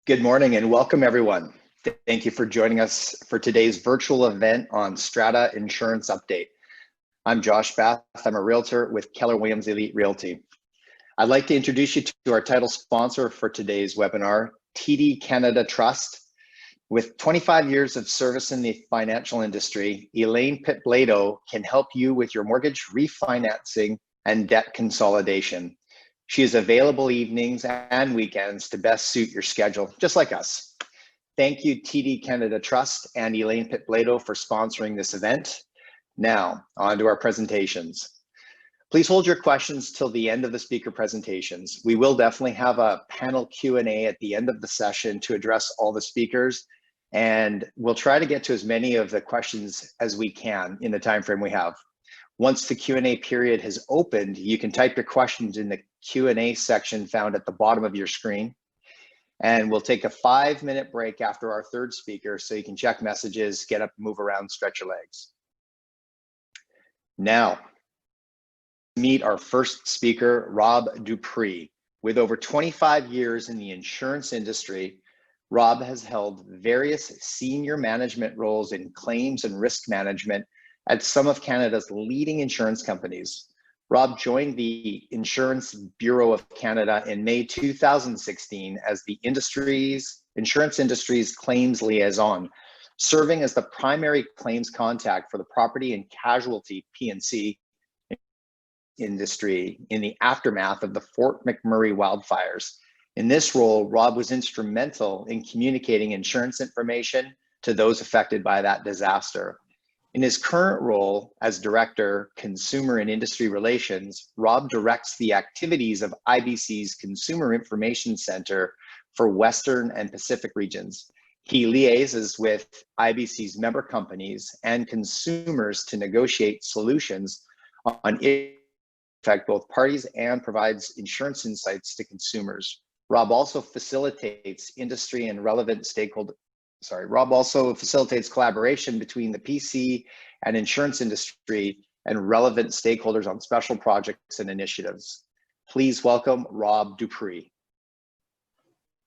Good morning and welcome everyone. Thank you for joining us for today's virtual event on Strata Insurance Update. I'm Josh Bath. I'm a realtor with Keller Williams Elite Realty. I'd like to introduce you to our title sponsor for today's webinar, TD Canada Trust. With 25 years of service in the financial industry, Elaine Pitblado can help you with your mortgage refinancing and debt consolidation. She is available evenings and weekends to best suit your schedule, just like us. Thank you, TD Canada Trust and Elaine Pitblado for sponsoring this event. Now, on to our presentations. Please hold your questions till the end of the speaker presentations. We will definitely have a panel Q&A at the end of the session to address all the speakers, and we'll try to get to as many of the questions as we can in the time frame we have. Once the Q&A period has opened, you can type your questions in the Q&A section found at the bottom of your screen. And we'll take a 5-minute break after our third speaker so you can check messages, get up, move around, stretch your legs. Now, meet our first speaker, Rob Dupree. With over 25 years in the insurance industry, Rob has held various senior management roles in claims and risk management at some of Canada's leading insurance companies. Rob joined the Insurance Bureau of Canada in May 2016 as the insurance industry's claims liaison, serving as the primary claims contact for the property and casualty P&C industry in the aftermath of the Fort McMurray wildfires. In this role, Rob was instrumental in communicating insurance information to those affected by that disaster. In his current role as Director, Consumer and Industry Relations, Rob directs the activities of IBC's Consumer Information Center for Western and Pacific regions. He liaises with IBC's member companies and consumers to negotiate solutions on issues that affect both parties and provides insurance insights to consumers. Rob also facilitates industry and relevant stakeholders. Rob also facilitates collaboration between the PC and insurance industry and relevant stakeholders on special projects and initiatives. Please welcome Rob Dupree.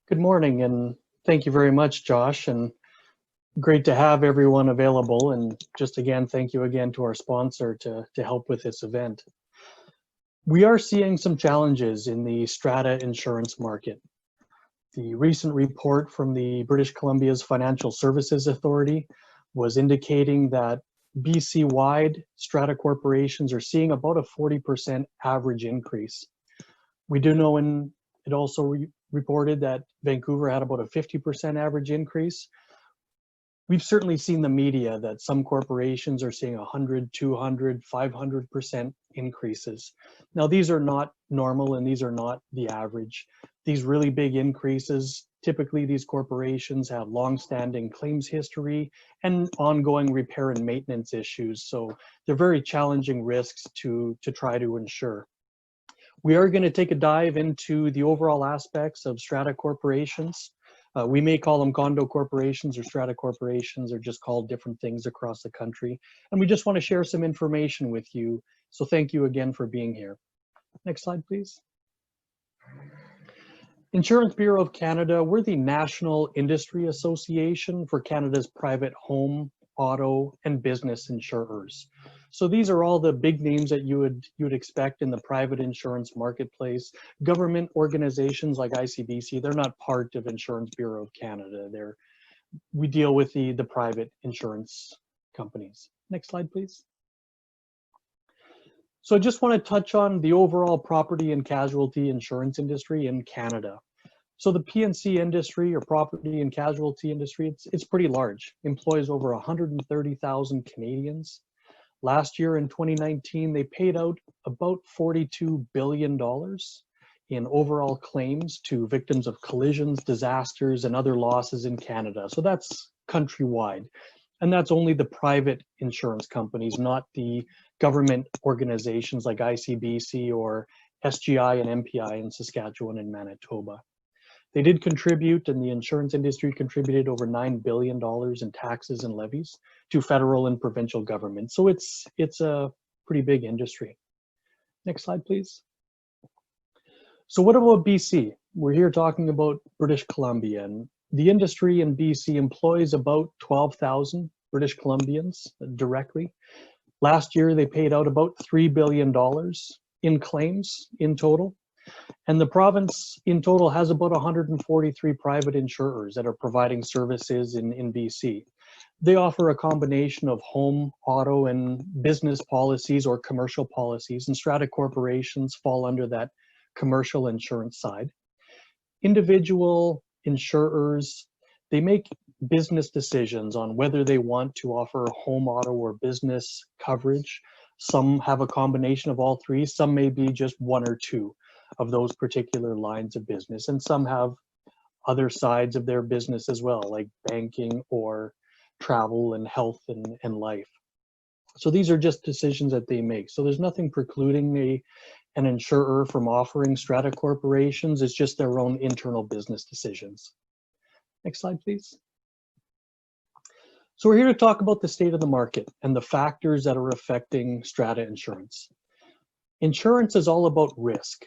Good morning, and thank you very much, Josh, and great to have everyone available. And just again, thank you again to our sponsor to help with this event. We are seeing some challenges in the Strata insurance market. The recent report from the British Columbia's Financial Services Authority was indicating that BC-wide Strata corporations are seeing about a 40% average increase. We do know, and it also reported that Vancouver had about a 50% average increase. We've certainly seen the media that some corporations are seeing 100, 200, 500% increases. Now, these are not normal and these are not the average. These really big increases, typically these corporations have long-standing claims history and ongoing repair and maintenance issues. So they're very challenging risks to try to insure. We are going to take a dive into the overall aspects of Strata corporations. We may call them condo corporations or Strata corporations, or just called different things across the country. And we just want to share some information with you. So thank you again for being here. Next slide, please. Insurance Bureau of Canada, we're the National Industry Association for Canada's private home, auto, and business insurers. So these are all the big names that you would expect in the private insurance marketplace. Government organizations like ICBC, they're not part of Insurance Bureau of Canada. We deal with the private insurance companies. Next slide, please. So I just want to touch on the overall property and casualty insurance industry in Canada. So the P&C industry, or property and casualty industry, it's pretty large. Employs over 130,000 Canadians. Last year in 2019, they paid out about $42 billion in overall claims to victims of collisions, disasters, and other losses in Canada. So that's countrywide. And that's only the private insurance companies, not the government organizations like ICBC or SGI and MPI in Saskatchewan and Manitoba. They did contribute, and the insurance industry contributed over $9 billion in taxes and levies to federal and provincial governments. So it's a pretty big industry. Next slide, please. So what about BC? We're here talking about British Columbia, and the industry in BC employs about 12,000 British Columbians directly. Last year, they paid out about $3 billion in claims in total. And the province in total has about 143 private insurers that are providing services in BC. They offer a combination of home, auto, and business policies or commercial policies, and Strata corporations fall under that commercial insurance side. Individual insurers, they make business decisions on whether they want to offer home, auto, or business coverage. Some have a combination of all three. Some may be just one or two of those particular lines of business, and some have other sides of their business as well, like banking or travel and health and life. So these are just decisions that they make. So there's nothing precluding an insurer from offering Strata corporations. It's just their own internal business decisions. Next slide, please. So we're here to talk about the state of the market and the factors that are affecting Strata insurance. Insurance is all about risk.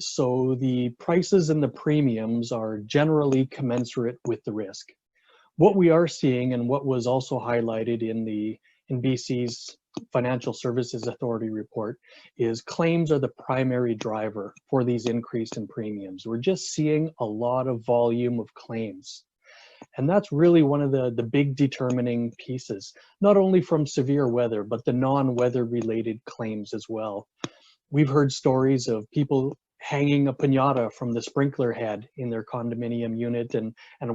So the prices and the premiums are generally commensurate with the risk. What we are seeing, and what was also highlighted in BC's Financial Services Authority report, is claims are the primary driver for these increased in premiums. We're just seeing a lot of volume of claims. And that's really one of the big determining pieces, not only from severe weather, but the non-weather related claims as well. We've heard stories of people hanging a piñata from the sprinkler head in their condominium unit, and a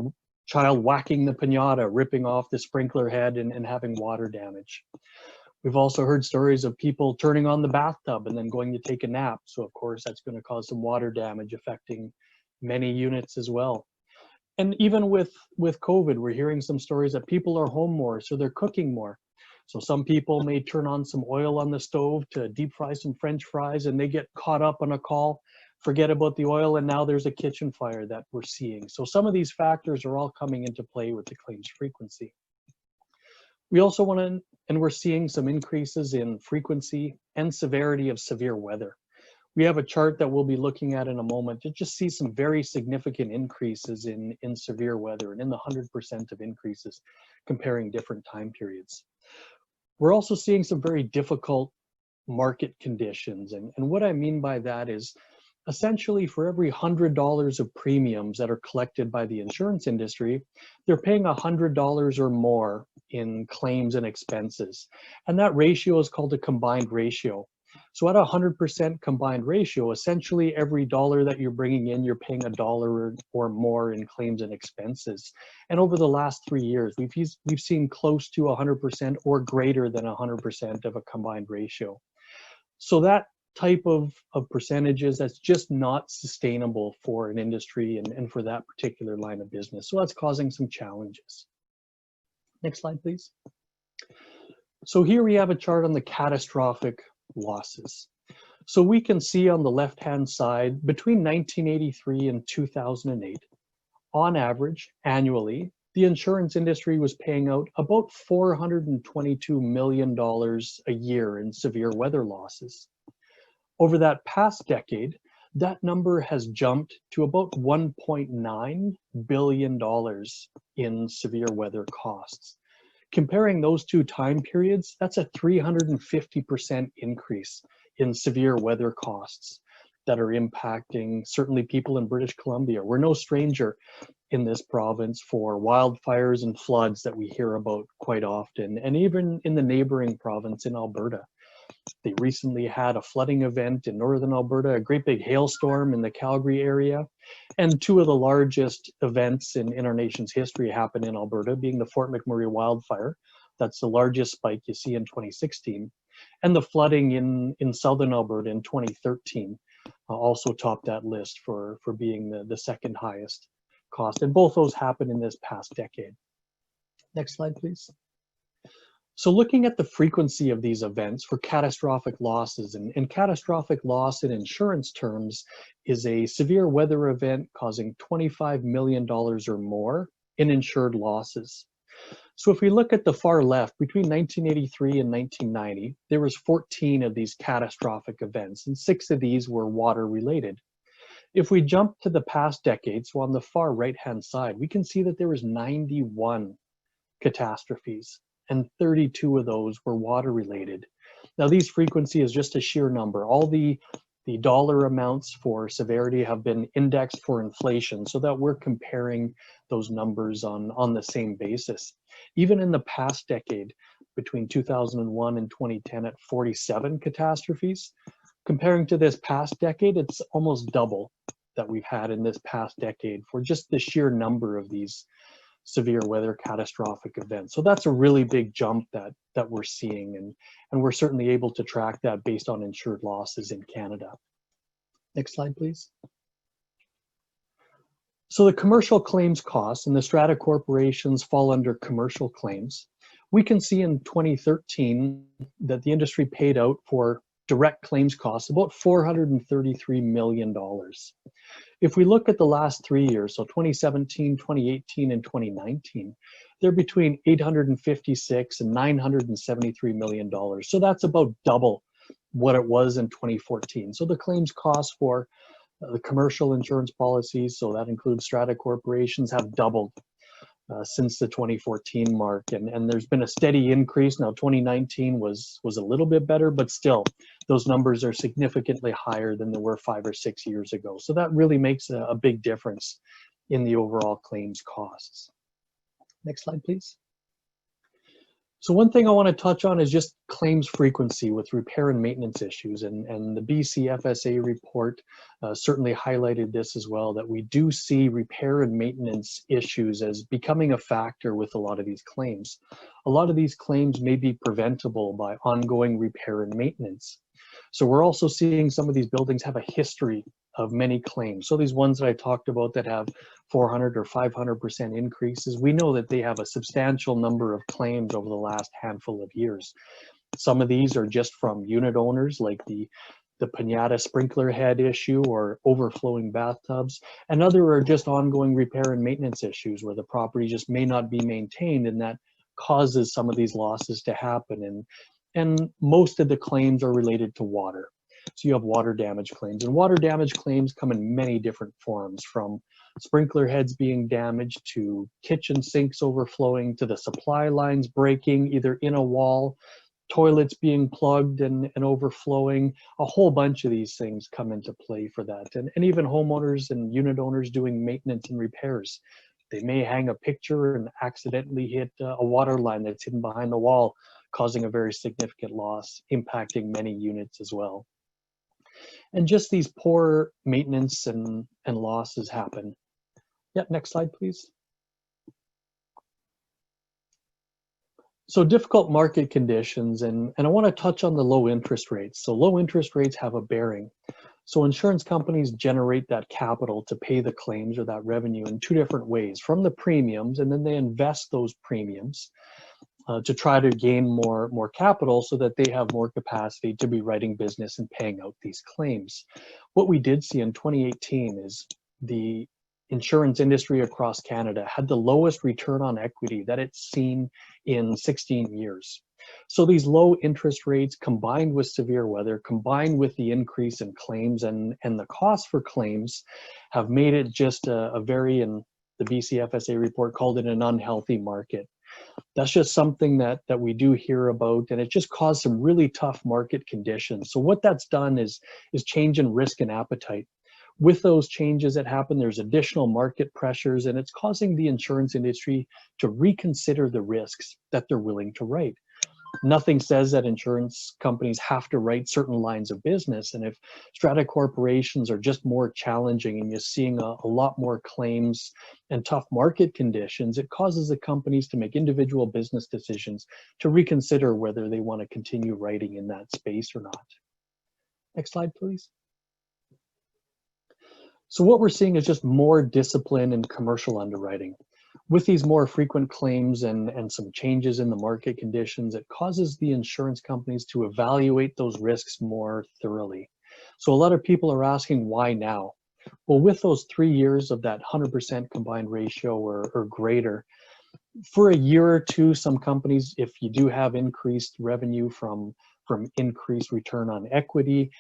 child whacking the piñata, ripping off the sprinkler head and having water damage. We've also heard stories of people turning on the bathtub and then going to take a nap. So of course that's going to cause some water damage affecting many units as well. And even with COVID, we're hearing some stories that people are home more, so they're cooking more. So some people may turn on some oil on the stove to deep fry some French fries, and they get caught up on a call, forget about the oil, and now there's a kitchen fire that we're seeing. So some of these factors are all coming into play with the claims frequency. We also and we're seeing some increases in frequency and severity of severe weather. We have a chart that we'll be looking at in a moment to just see some very significant increases in severe weather, and in the 100% of increases comparing different time periods. We're also seeing some very difficult market conditions. And what I mean by that is, essentially for every $100 of premiums that are collected by the insurance industry, they're paying $100 or more in claims and expenses. And that ratio is called a combined ratio. So at a 100% combined ratio, essentially every dollar that you're bringing in, you're paying $1 or more in claims and expenses. And over the last 3 years, we've seen close to 100% or greater than 100% of a combined ratio. So that type of percentages, that's just not sustainable for an industry and for that particular line of business. So that's causing some challenges. Next slide, please. So here we have a chart on the catastrophic losses. So we can see on the left-hand side, between 1983 and 2008, on average, annually, the insurance industry was paying out about $422 million a year in severe weather losses. Over that past decade, that number has jumped to about $1.9 billion in severe weather costs. Comparing those two time periods, that's a 350% increase in severe weather costs that are impacting certainly people in British Columbia. We're no stranger in this province for wildfires and floods that we hear about quite often, and even in the neighboring province in Alberta. They recently had a flooding event in northern Alberta, a great big hailstorm in the Calgary area, and two of the largest events in our nation's history happened in Alberta, being the Fort McMurray wildfire. That's the largest spike you see in 2016, and the flooding in southern Alberta in 2013 also topped that list for being the second highest cost. And both those happened in this past decade. Next slide, please. So looking at the frequency of these events for catastrophic losses, and catastrophic loss in insurance terms is a severe weather event causing $25 million or more in insured losses. So if we look at the far left, between 1983 and 1990, there was 14 of these catastrophic events, and 6 of these were water related. If we jump to the past decade, so on the far right-hand side, we can see that there was 91 catastrophes, and 32 of those were water related. Now, these frequency is just a sheer number. All the dollar amounts for severity have been indexed for inflation so that we're comparing those numbers on the same basis. Even in the past decade, between 2001 and 2010 at 47 catastrophes, comparing to this past decade, it's almost double that we've had in this past decade for just the sheer number of these severe weather catastrophic events. So that's a really big jump that we're seeing, and we're certainly able to track that based on insured losses in Canada. Next slide, please. So the commercial claims costs, and the Strata corporations fall under commercial claims. We can see in 2013 that the industry paid out for direct claims costs about $433 million. If we look at the last 3 years, so 2017, 2018, and 2019, they're between $856 and $973 million. So that's about double what it was in 2014. So the claims costs for the commercial insurance policies, so that includes Strata corporations, have doubled since the 2014 mark, and there's been a steady increase. Now 2019 was a little bit better, but still those numbers are significantly higher than they were 5 or 6 years ago. So that really makes a big difference in the overall claims costs. Next slide, please. So one thing I want to touch on is just claims frequency with repair and maintenance issues, and the BCFSA report certainly highlighted this as well, that we do see repair and maintenance issues as becoming a factor with a lot of these claims. A lot of these claims may be preventable by ongoing repair and maintenance. So we're also seeing some of these buildings have a history of many claims. So these ones that I talked about that have 400 or 500% increases, we know that they have a substantial number of claims over the last handful of years. Some of these are just from unit owners, like the piñata sprinkler head issue or overflowing bathtubs, and other are just ongoing repair and maintenance issues where the property just may not be maintained, and that causes some of these losses to happen. And most of the claims are related to water. So you have water damage claims, and water damage claims come in many different forms, from sprinkler heads being damaged to kitchen sinks overflowing to the supply lines breaking either in a wall, toilets being plugged and overflowing. A whole bunch of these things come into play for that. And even homeowners and unit owners doing maintenance and repairs. They may hang a picture and accidentally hit a water line that's hidden behind the wall, causing a very significant loss, impacting many units as well. And just these poor maintenance and losses happen. Yeah, next slide, please. So difficult market conditions, and I want to touch on the low interest rates. So low interest rates have a bearing. So insurance companies generate that capital to pay the claims or that revenue in two different ways: from the premiums, and then they invest those premiums to try to gain more capital so that they have more capacity to be writing business and paying out these claims. What we did see in 2018 is the insurance industry across Canada had the lowest return on equity that it's seen in 16 years. So these low interest rates combined with severe weather, combined with the increase in claims and the cost for claims, have made it just a very, and the BCFSA report called it an unhealthy market. That's just something that we do hear about, and it just caused some really tough market conditions. So what that's done is change in risk and appetite. With those changes that happen, there's additional market pressures, and it's causing the insurance industry to reconsider the risks that they're willing to write. Nothing says that insurance companies have to write certain lines of business, and if strata corporations are just more challenging and you're seeing a lot more claims and tough market conditions, it causes the companies to make individual business decisions to reconsider whether they want to continue writing in that space or not. Next slide, please. So what we're seeing is just more discipline in commercial underwriting. With these more frequent claims and some changes in the market conditions, it causes the insurance companies to evaluate those risks more thoroughly. So a lot of people are asking, why now? Well, with those 3 years of that 100% combined ratio or greater, for a year or two, some companies, if you do have increased revenue from increased return on equity,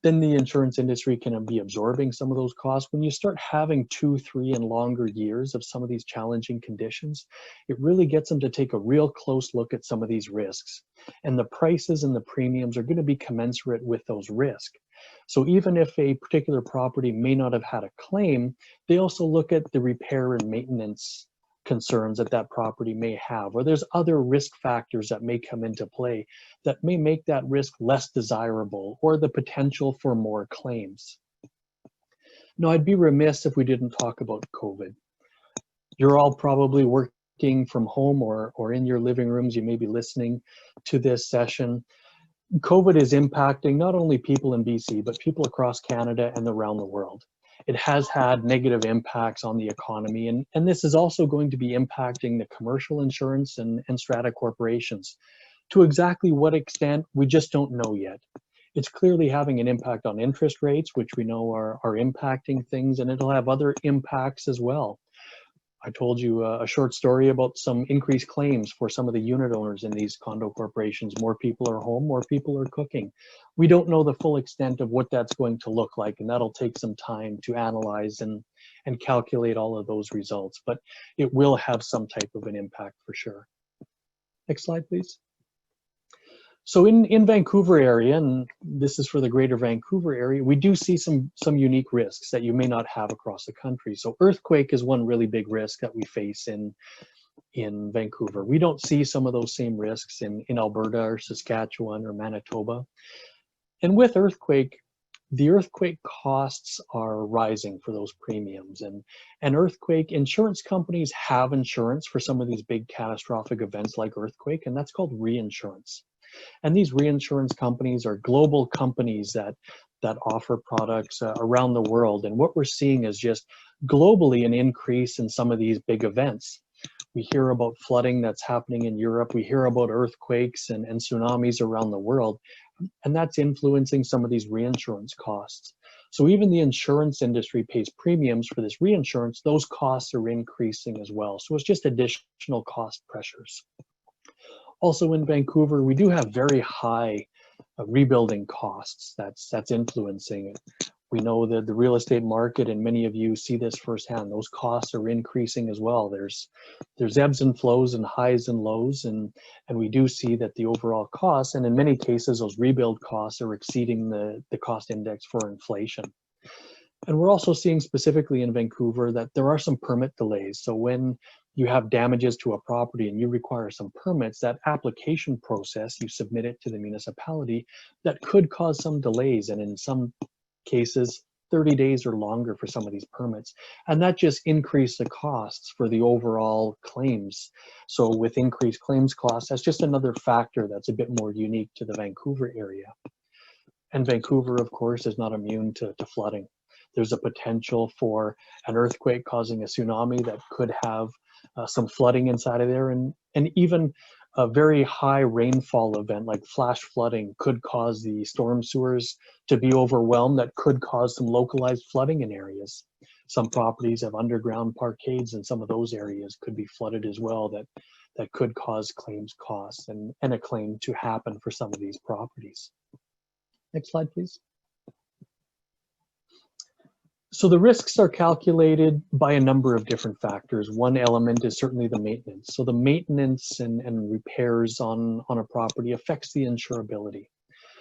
then the insurance industry can be absorbing some of those costs. When you start having 2, 3, and longer years of some of these challenging conditions, it really gets them to take a real close look at some of these risks. And the prices and the premiums are going to be commensurate with those risks. So even if a particular property may not have had a claim, they also look at the repair and maintenance concerns that that property may have, or there's other risk factors that may come into play that may make that risk less desirable, or the potential for more claims. Now, I'd be remiss if we didn't talk about COVID. You're all probably working from home or in your living rooms. You may be listening to this session. COVID is impacting not only people in BC, but people across Canada and around the world. It has had negative impacts on the economy, and this is also going to be impacting the commercial insurance and strata corporations. To exactly what extent, we just don't know yet. It's clearly having an impact on interest rates, which we know are impacting things, and it'll have other impacts as well. I told you a short story about some increased claims for some of the unit owners in these condo corporations. More people are home, more people are cooking. We don't know the full extent of what that's going to look like, and that'll take some time to analyze and calculate all of those results, but it will have some type of an impact for sure. Next slide, please. So in Vancouver area, and this is for the greater Vancouver area, we do see some unique risks that you may not have across the country. So earthquake is one really big risk that we face in Vancouver. We don't see some of those same risks in Alberta or Saskatchewan or Manitoba. And with earthquake, the earthquake costs are rising for those premiums. And earthquake insurance companies have insurance for some of these big catastrophic events like earthquake, and that's called reinsurance. And these reinsurance companies are global companies that offer products around the world. And what we're seeing is just globally an increase in some of these big events. We hear about flooding that's happening in Europe. We hear about earthquakes and tsunamis around the world. And that's influencing some of these reinsurance costs. So even the insurance industry pays premiums for this reinsurance. Those costs are increasing as well. So it's just additional cost pressures. Also in Vancouver, we do have very high rebuilding costs that's influencing it. We know that the real estate market, and many of you see this firsthand, those costs are increasing as well. There's ebbs and flows and highs and lows, and we do see that the overall costs, and in many cases, those rebuild costs are exceeding the cost index for inflation. And we're also seeing specifically in Vancouver that there are some permit delays. So when you have damages to a property and you require some permits, that application process, you submit it to the municipality, that could cause some delays, and in some cases 30 days or longer for some of these permits. And that just increased the costs for the overall claims. So with increased claims costs, that's just another factor that's a bit more unique to the Vancouver area. And Vancouver, of course, is not immune to flooding. There's a potential for an earthquake causing a tsunami that could have some flooding inside of there, and even a very high rainfall event like flash flooding could cause the storm sewers to be overwhelmed. That could cause some localized flooding in areas. Some properties have underground parkades, and some of those areas could be flooded as well. That could cause claims costs and a claim to happen for some of these properties. Next slide, please. So the risks are calculated by a number of different factors. One element is certainly the maintenance. So the maintenance and repairs on a property affects the insurability.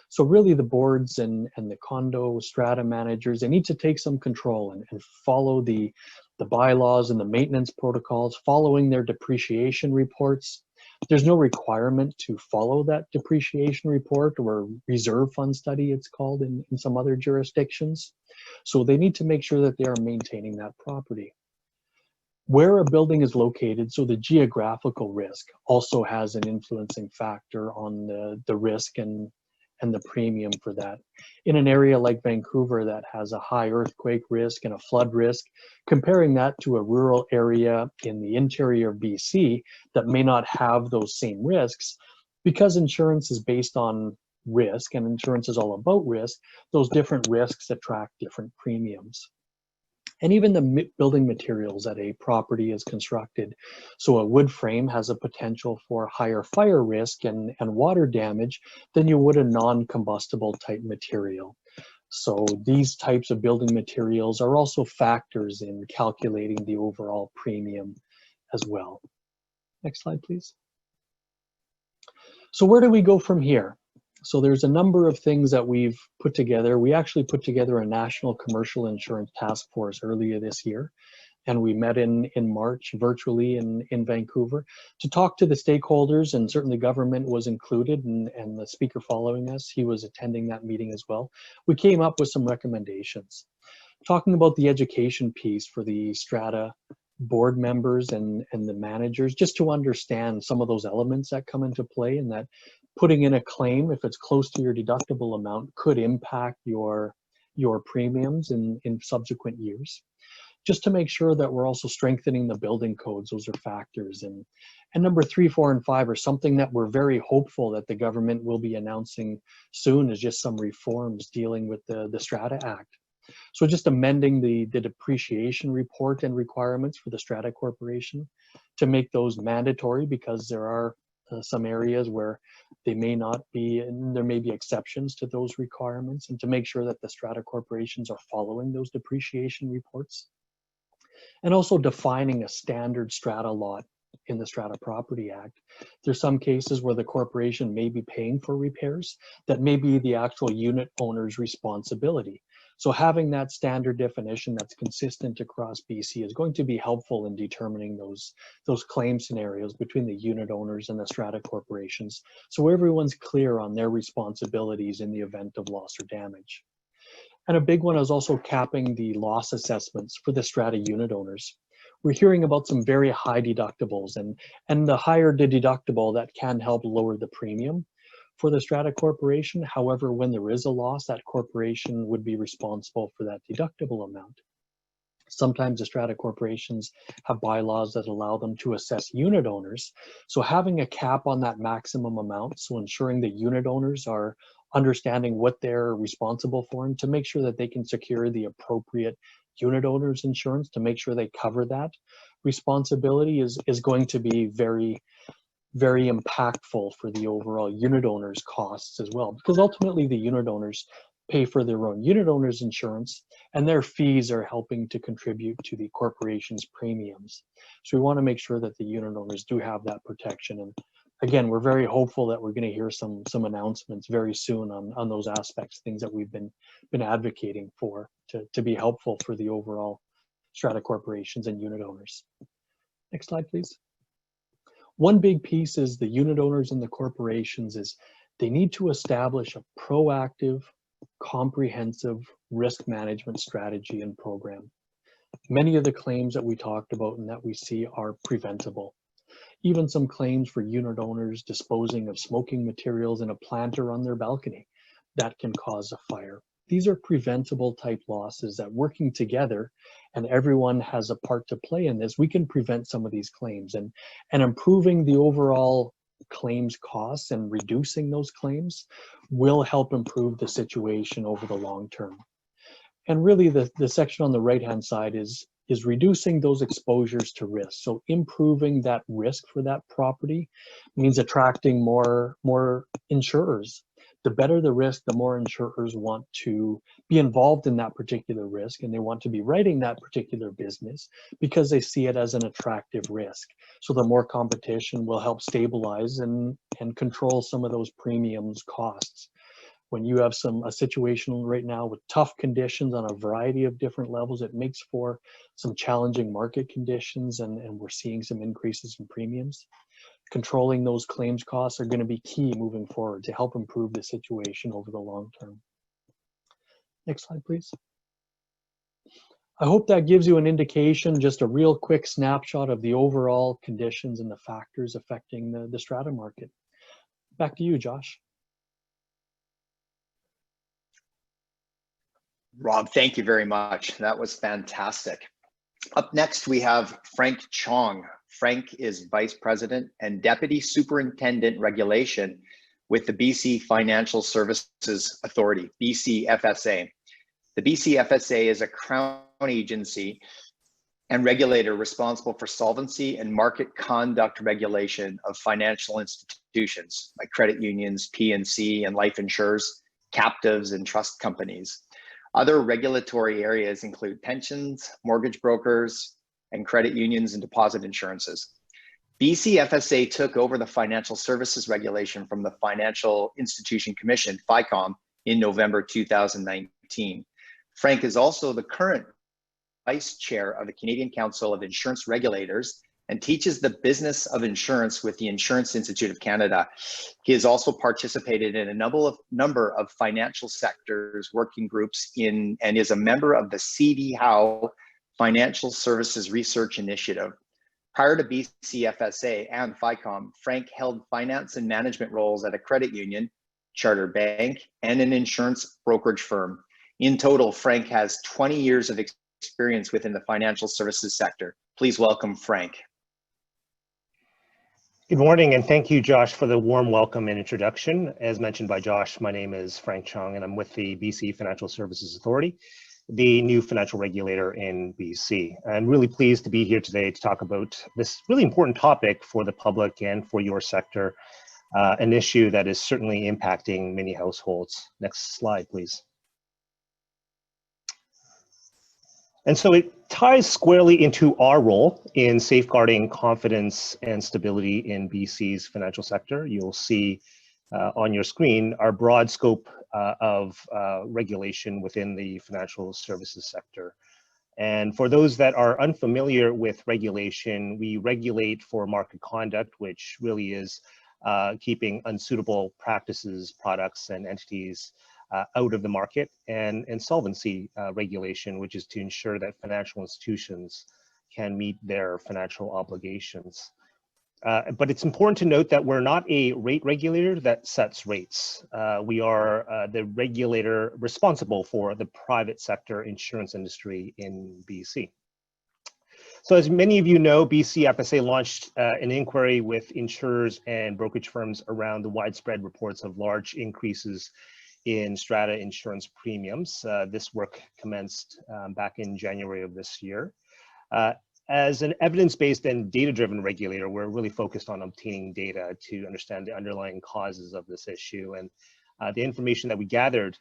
So really the boards and the condo strata managers, they need to take some control and follow the bylaws and the maintenance protocols, following their depreciation reports. There's no requirement to follow that depreciation report, or reserve fund study, it's called in some other jurisdictions. So they need to make sure that they are maintaining that property. Where a building is located, so the geographical risk also has an influencing factor on the risk and the premium for that. In an area like Vancouver that has a high earthquake risk and a flood risk, comparing that to a rural area in the interior of BC that may not have those same risks, because insurance is based on risk and insurance is all about risk, those different risks attract different premiums. And even the building materials that a property is constructed. So a wood frame has a potential for higher fire risk and water damage than you would a non-combustible type material. So these types of building materials are also factors in calculating the overall premium as well. Next slide, please. So where do we go from here? So there's a number of things that we've put together. We actually put together a national commercial insurance task force earlier this year, and we met in March virtually in Vancouver to talk to the stakeholders, and certainly government was included, and the speaker following us, he was attending that meeting as well. We came up with some recommendations, talking about the education piece for the Strata board members and the managers, just to understand some of those elements that come into play, and that putting in a claim, if it's close to your deductible amount, could impact your premiums in subsequent years. Just to make sure that we're also strengthening the building codes. Those are factors. And number 3, 4, and 5 are something that we're very hopeful that the government will be announcing soon, is just some reforms dealing with the Strata Act. So just amending the depreciation report and requirements for the Strata Corporation to make those mandatory, because there are some areas where they may not be, and there may be exceptions to those requirements, and to make sure that the Strata corporations are following those depreciation reports. And also defining a standard strata lot in the Strata Property Act. There's some cases where the corporation may be paying for repairs that may be the actual unit owner's responsibility. So having that standard definition that's consistent across BC is going to be helpful in determining those claim scenarios between the unit owners and the Strata corporations, so everyone's clear on their responsibilities in the event of loss or damage. And a big one is also capping the loss assessments for the Strata unit owners. We're hearing about some very high deductibles, and the higher the deductible, that can help lower the premium for the Strata corporation. However, when there is a loss, that corporation would be responsible for that deductible amount. Sometimes the Strata corporations have bylaws that allow them to assess unit owners. So having a cap on that maximum amount, so ensuring the unit owners are understanding what they're responsible for, and to make sure that they can secure the appropriate unit owners insurance to make sure they cover that responsibility is going to be very, very impactful for the overall unit owners costs as well, because ultimately the unit owners pay for their own unit owners insurance, and their fees are helping to contribute to the corporation's premiums. So we want to make sure that the unit owners do have that protection. And again, we're very hopeful that we're going to hear some announcements very soon on those aspects, things that we've been advocating for to be helpful for the overall Strata corporations and unit owners. Next slide, please. One big piece is the unit owners and the corporations is they need to establish a proactive, comprehensive risk management strategy and program. Many of the claims that we talked about and that we see are preventable. Even some claims for unit owners disposing of smoking materials in a planter on their balcony that can cause a fire. These are preventable type losses that, working together, and everyone has a part to play in this, we can prevent some of these claims, and improving the overall claims costs and reducing those claims will help improve the situation over the long term. And really the section on the right hand side is reducing those exposures to risk. So improving that risk for that property means attracting more insurers. The better the risk, the more insurers want to be involved in that particular risk, and they want to be writing that particular business because they see it as an attractive risk. So the more competition will help stabilize and control some of those premiums costs. When you have a situation right now with tough conditions on a variety of different levels, it makes for some challenging market conditions, and we're seeing some increases in premiums. Controlling those claims costs are going to be key moving forward to help improve the situation over the long term. Next slide, please. I hope that gives you an indication, just a real quick snapshot of the overall conditions and the factors affecting the Strata market. Back to you, Josh. Rob, thank you very much. That was fantastic. Up next, we have Frank Chong. Frank is Vice President and Deputy Superintendent Regulation with the BC Financial Services Authority, BCFSA. The BCFSA is a Crown agency and regulator responsible for solvency and market conduct regulation of financial institutions like credit unions, P&C, and life insurers, captives, and trust companies. Other regulatory areas include pensions, mortgage brokers, and credit unions and deposit insurances. BC FSA took over the financial services regulation from the Financial Institution Commission, FICOM, in November 2019. Frank is also the current Vice Chair of the Canadian Council of Insurance Regulators and teaches the business of insurance with the Insurance Institute of Canada. He has also participated in a number of financial sectors working groups and is a member of the CD Howe Financial Services Research Initiative. Prior to BCFSA and FICOM, Frank held finance and management roles at a credit union, charter bank, and an insurance brokerage firm. In total, Frank has 20 years of experience within the financial services sector. Please welcome Frank. Good morning, and thank you, Josh, for the warm welcome and introduction. As mentioned by Josh, my name is Frank Chung, and I'm with the BC Financial Services Authority, the new financial regulator in BC. I'm really pleased to be here today to talk about this really important topic for the public and for your sector, an issue that is certainly impacting many households. Next slide, please. And so it ties squarely into our role in safeguarding confidence and stability in BC's financial sector. You'll see on your screen our broad scope of regulation within the financial services sector. And for those that are unfamiliar with regulation, we regulate for market conduct, which really is keeping unsuitable practices, products, and entities out of the market, and insolvency regulation, which is to ensure that financial institutions can meet their financial obligations. But it's important to note that we're not a rate regulator that sets rates. We are the regulator responsible for the private sector insurance industry in BC. So as many of you know, BC FSA launched an inquiry with insurers and brokerage firms around the widespread reports of large increases in strata insurance premiums. This work commenced back in January of this year. As an evidence-based and data-driven regulator, we're really focused on obtaining data to understand the underlying causes of this issue. And the information that we gathered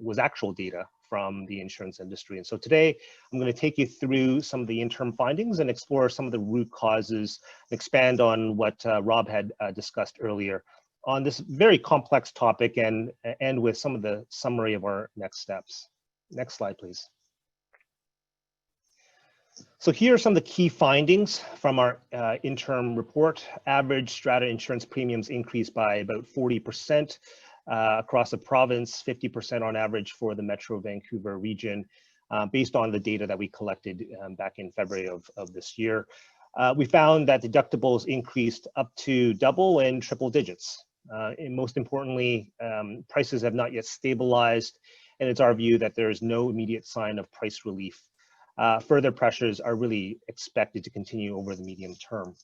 was actual data from the insurance industry. And so today, I'm going to take you through some of the interim findings and explore some of the root causes, expand on what Rob had discussed earlier on this very complex topic, and end with some of the summary of our next steps. Next slide, please. So here are some of the key findings from our interim report. Average strata insurance premiums increased by about 40% across the province, 50% on average for the Metro Vancouver region, based on the data that we collected back in February of this year. We found that deductibles increased up to double and triple digits. And most importantly, prices have not yet stabilized, and it's our view that there is no immediate sign of price relief. Further pressures are really expected to continue over the medium term.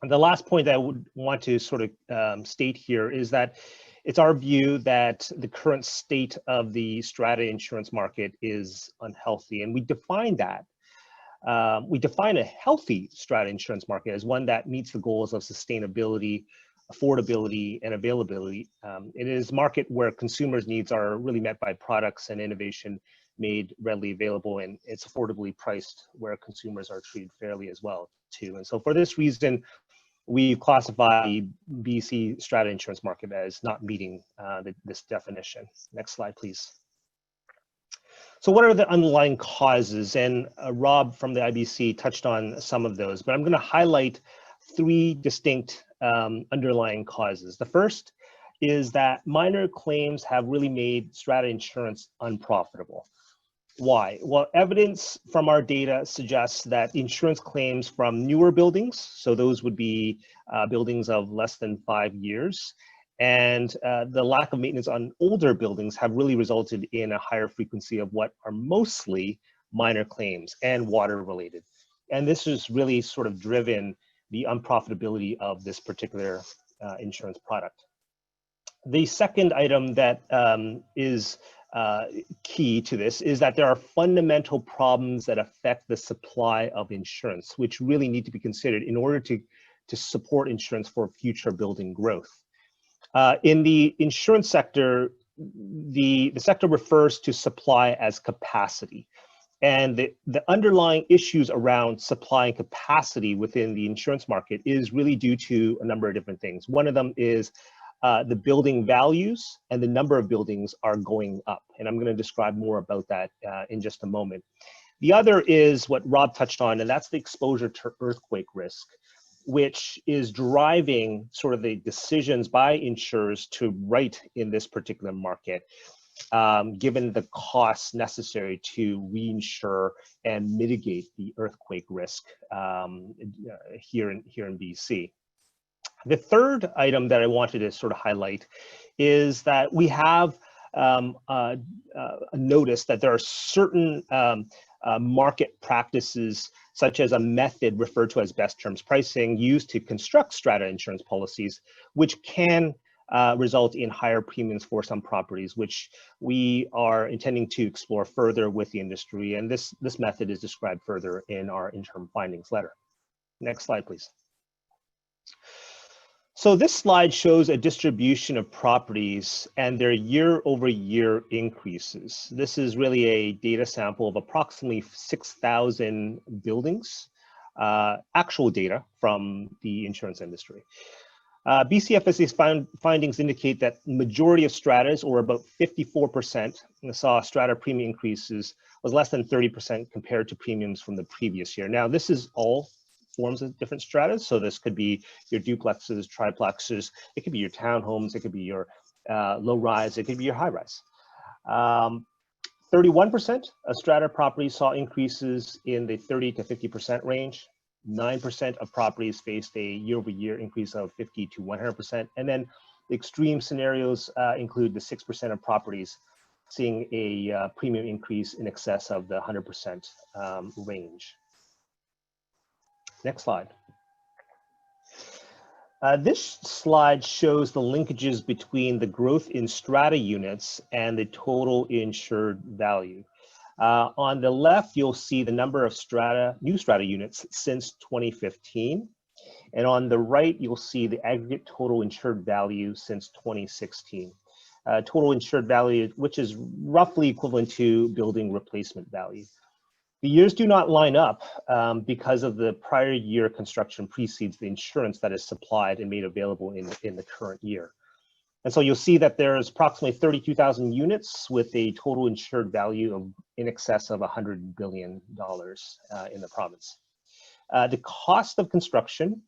And the last point that I would want to sort of state here is that it's our view that the current state of the strata insurance market is unhealthy, and we define that. We define a healthy strata insurance market as one that meets the goals of sustainability, affordability, and availability. It is a market where consumers' needs are really met by products and innovation made readily available, and it's affordably priced where consumers are treated fairly as well too. And so for this reason, we classify the BC strata insurance market as not meeting this definition. Next slide, please. So what are the underlying causes? And Rob from the IBC touched on some of those, but I'm going to highlight three distinct underlying causes. The first is that minor claims have really made strata insurance unprofitable. Why? Well, evidence from our data suggests that insurance claims from newer buildings, so those would be buildings of less than 5 years, and the lack of maintenance on older buildings have really resulted in a higher frequency of what are mostly minor claims and water related. And this has really sort of driven the unprofitability of this particular insurance product. The second item that is key to this is that there are fundamental problems that affect the supply of insurance, which really need to be considered in order to support insurance for future building growth. In the insurance sector, the sector refers to supply as capacity. And the underlying issues around supply and capacity within the insurance market is really due to a number of different things. One of them is the building values, and the number of buildings are going up. And I'm going to describe more about that in just a moment. The other is what Rob touched on, and that's the exposure to earthquake risk, which is driving sort of the decisions by insurers to write in this particular market, given the costs necessary to reinsure and mitigate the earthquake risk here in BC. The third item that I wanted to sort of highlight is that we have noticed that there are certain market practices, such as a method referred to as best terms pricing, used to construct strata insurance policies, which can result in higher premiums for some properties, which we are intending to explore further with the industry. And this method is described further in our interim findings letter. Next slide, please. So this slide shows a distribution of properties and their year-over-year increases. This is really a data sample of approximately 6,000 buildings, actual data from the insurance industry. BCFSA's findings indicate that majority of stratas, or about 54%, saw strata premium increases was less than 30% compared to premiums from the previous year. Now, this is all forms of different stratas. So this could be your duplexes, triplexes, it could be your townhomes, it could be your low rise, it could be your high rise. 31% of strata properties saw increases in the 30 to 50% range. 9% of properties faced a year-over-year increase of 50 to 100%. And then the extreme scenarios include the 6% of properties seeing a premium increase in excess of the 100% range. Next slide. This slide shows the linkages between the growth in strata units and the total insured value. On the left, you'll see the number of new strata units since 2015. And on the right, you'll see the aggregate total insured value since 2016. Total insured value, which is roughly equivalent to building replacement value. The years do not line up because of the prior year construction precedes the insurance that is supplied and made available in the current year. And so you'll see that there's approximately 32,000 units with a total insured value of in excess of $100 billion in the province. The cost of construction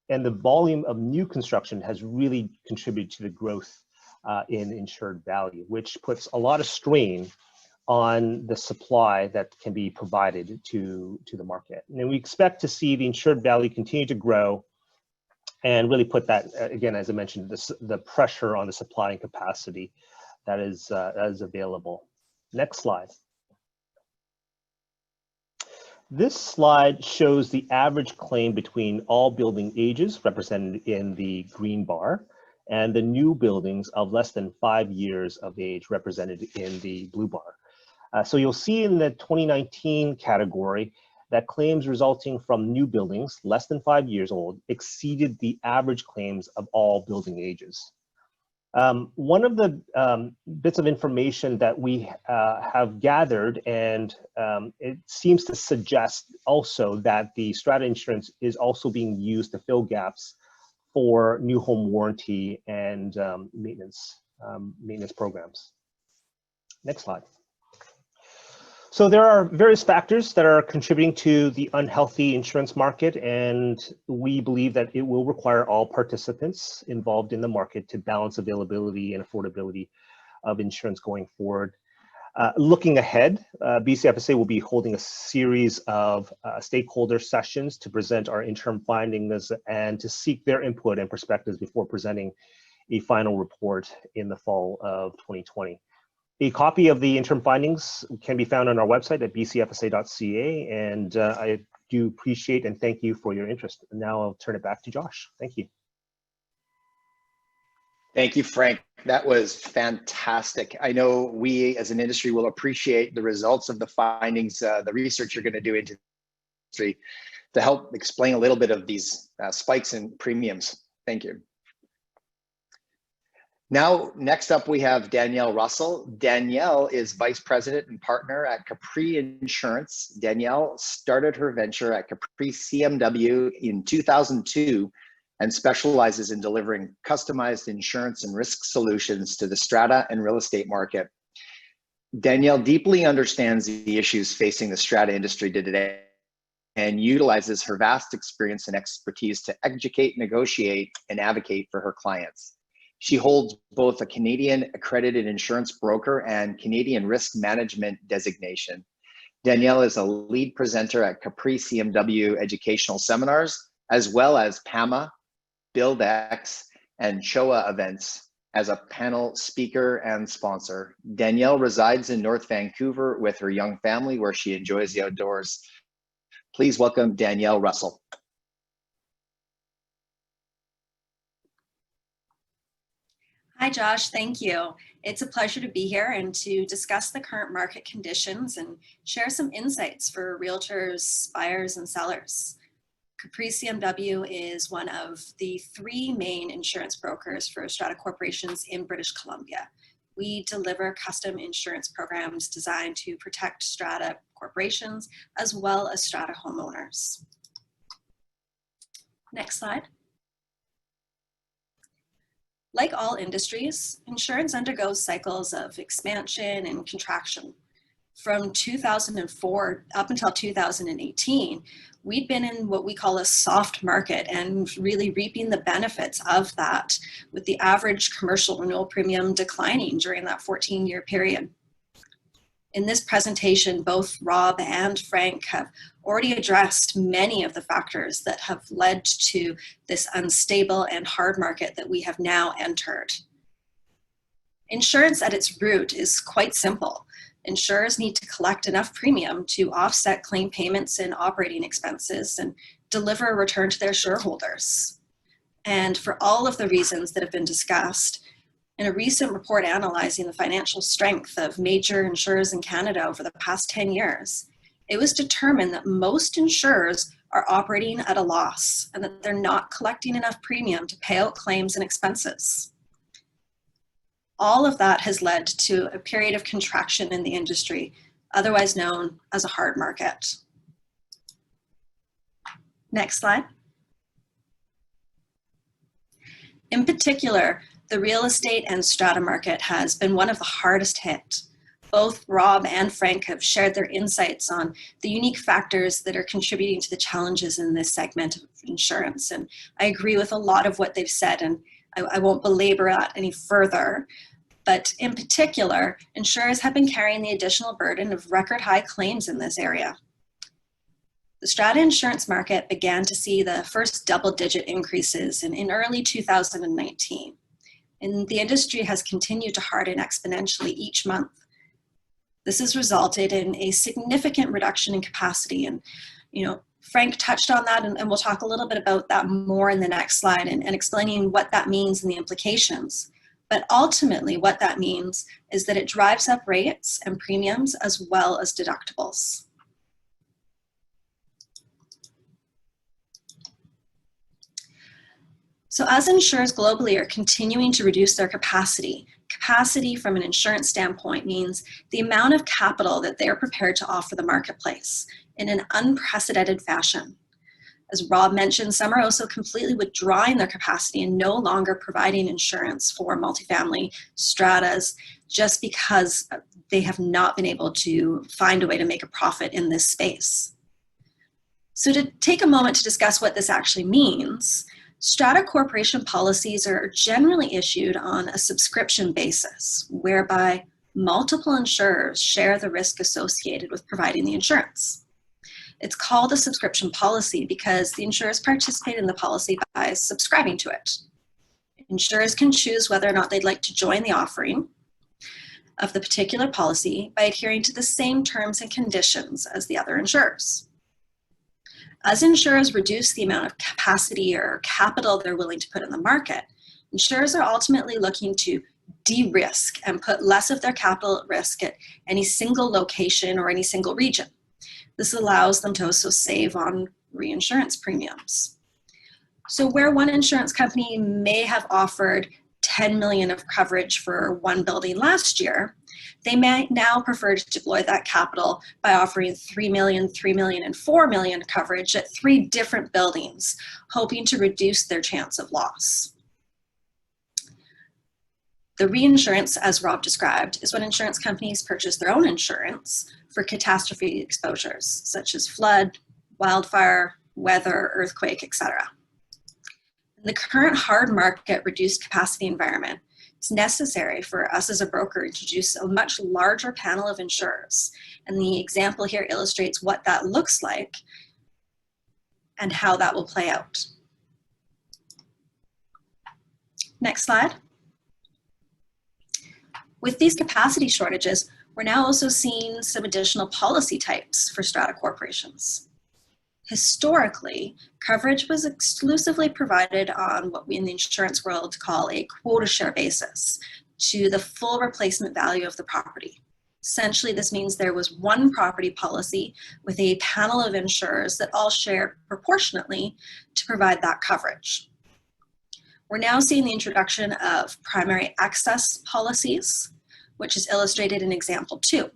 and the volume of new construction has really contributed to the growth in insured value, which puts a lot of strain on the supply that can be provided to the market. And we expect to see the insured value continue to grow and really put that, again, as I mentioned, the pressure on the supply and capacity that is available. Next slide. This slide shows the average claim between all building ages, represented in the green bar, and the new buildings of less than 5 years of age, represented in the blue bar. So you'll see in the 2019 category that claims resulting from new buildings less than 5 years old exceeded the average claims of all building ages. One of the bits of information that we have gathered, and it seems to suggest also that the strata insurance is also being used to fill gaps for new home warranty and maintenance programs. Next slide. So there are various factors that are contributing to the unhealthy insurance market, and we believe that it will require all participants involved in the market to balance availability and affordability of insurance going forward. Looking ahead, BCFSA will be holding a series of stakeholder sessions to present our interim findings and to seek their input and perspectives before presenting a final report in the fall of 2020. A copy of the interim findings can be found on our website at bcfsa.ca, and I do appreciate and thank you for your interest. And now I'll turn it back to Josh. Thank you. Thank you, Frank. That was fantastic. I know we as an industry will appreciate the results of the findings, the research you're going to do into the industry to help explain a little bit of these spikes in premiums. Thank you. Now, next up, we have Danielle Russell. Danielle is Vice President and Partner at Capri Insurance. Danielle started her venture at Capri CMW in 2002 and specializes in delivering customized insurance and risk solutions to the strata and real estate market. Danielle deeply understands the issues facing the strata industry today and utilizes her vast experience and expertise to educate, negotiate, and advocate for her clients. She holds both a Canadian accredited insurance broker and Canadian risk management designation. Danielle is a lead presenter at Capri CMW educational seminars, as well as PAMA, BuildX, and CHOA events as a panel speaker and sponsor. Danielle resides in North Vancouver with her young family, where she enjoys the outdoors. Please welcome Danielle Russell. Hi, Josh. Thank you. It's a pleasure to be here and to discuss the current market conditions and share some insights for realtors, buyers, and sellers. Capri CMW is one of the 3 main insurance brokers for strata corporations in British Columbia. We deliver custom insurance programs designed to protect strata corporations as well as strata homeowners. Next slide. Like all industries, insurance undergoes cycles of expansion and contraction. From 2004 up until 2018, we'd been in what we call a soft market and really reaping the benefits of that, with the average commercial renewal premium declining during that 14-year period. In this presentation, both Rob and Frank have already addressed many of the factors that have led to this unstable and hard market that we have now entered. Insurance at its root is quite simple. Insurers need to collect enough premium to offset claim payments and operating expenses and deliver a return to their shareholders. And for all of the reasons that have been discussed, in a recent report analyzing the financial strength of major insurers in Canada over the past 10 years, it was determined that most insurers are operating at a loss and that they're not collecting enough premium to pay out claims and expenses. All of that has led to a period of contraction in the industry, otherwise known as a hard market. Next slide. In particular, the real estate and strata market has been one of the hardest hit. Both Rob and Frank have shared their insights on the unique factors that are contributing to the challenges in this segment of insurance. And I agree with a lot of what they've said, and I won't belabor that any further. But in particular, insurers have been carrying the additional burden of record high claims in this area. The strata insurance market began to see the first double-digit increases in early 2019. And the industry has continued to harden exponentially each month. This has resulted in a significant reduction in capacity. And, Frank touched on that, and we'll talk a little bit about that more in the next slide and explaining what that means and the implications. But ultimately, what that means is that it drives up rates and premiums as well as deductibles. So as insurers globally are continuing to reduce their capacity from an insurance standpoint means the amount of capital that they're prepared to offer the marketplace in an unprecedented fashion. As Rob mentioned, some are also completely withdrawing their capacity and no longer providing insurance for multifamily stratas just because they have not been able to find a way to make a profit in this space. So to take a moment to discuss what this actually means, strata corporation policies are generally issued on a subscription basis, whereby multiple insurers share the risk associated with providing the insurance. It's called a subscription policy because the insurers participate in the policy by subscribing to it. Insurers can choose whether or not they'd like to join the offering of the particular policy by adhering to the same terms and conditions as the other insurers. As insurers reduce the amount of capacity or capital they're willing to put in the market, insurers are ultimately looking to de-risk and put less of their capital at risk at any single location or any single region. This allows them to also save on reinsurance premiums. So where one insurance company may have offered $10 million of coverage for one building last year, they may now prefer to deploy that capital by offering $3 million, $3 million, and $4 million coverage at 3 different buildings, hoping to reduce their chance of loss. The reinsurance, as Rob described, is when insurance companies purchase their own insurance for catastrophe exposures, such as flood, wildfire, weather, earthquake, etc. In the current hard market reduced capacity environment, it's necessary for us as a broker to introduce a much larger panel of insurers. And the example here illustrates what that looks like and how that will play out. Next slide. With these capacity shortages, we're now also seeing some additional policy types for strata corporations. Historically, coverage was exclusively provided on what we in the insurance world call a quota share basis to the full replacement value of the property. Essentially, this means there was one property policy with a panel of insurers that all shared proportionately to provide that coverage. We're now seeing the introduction of primary access policies, which is illustrated in example 2.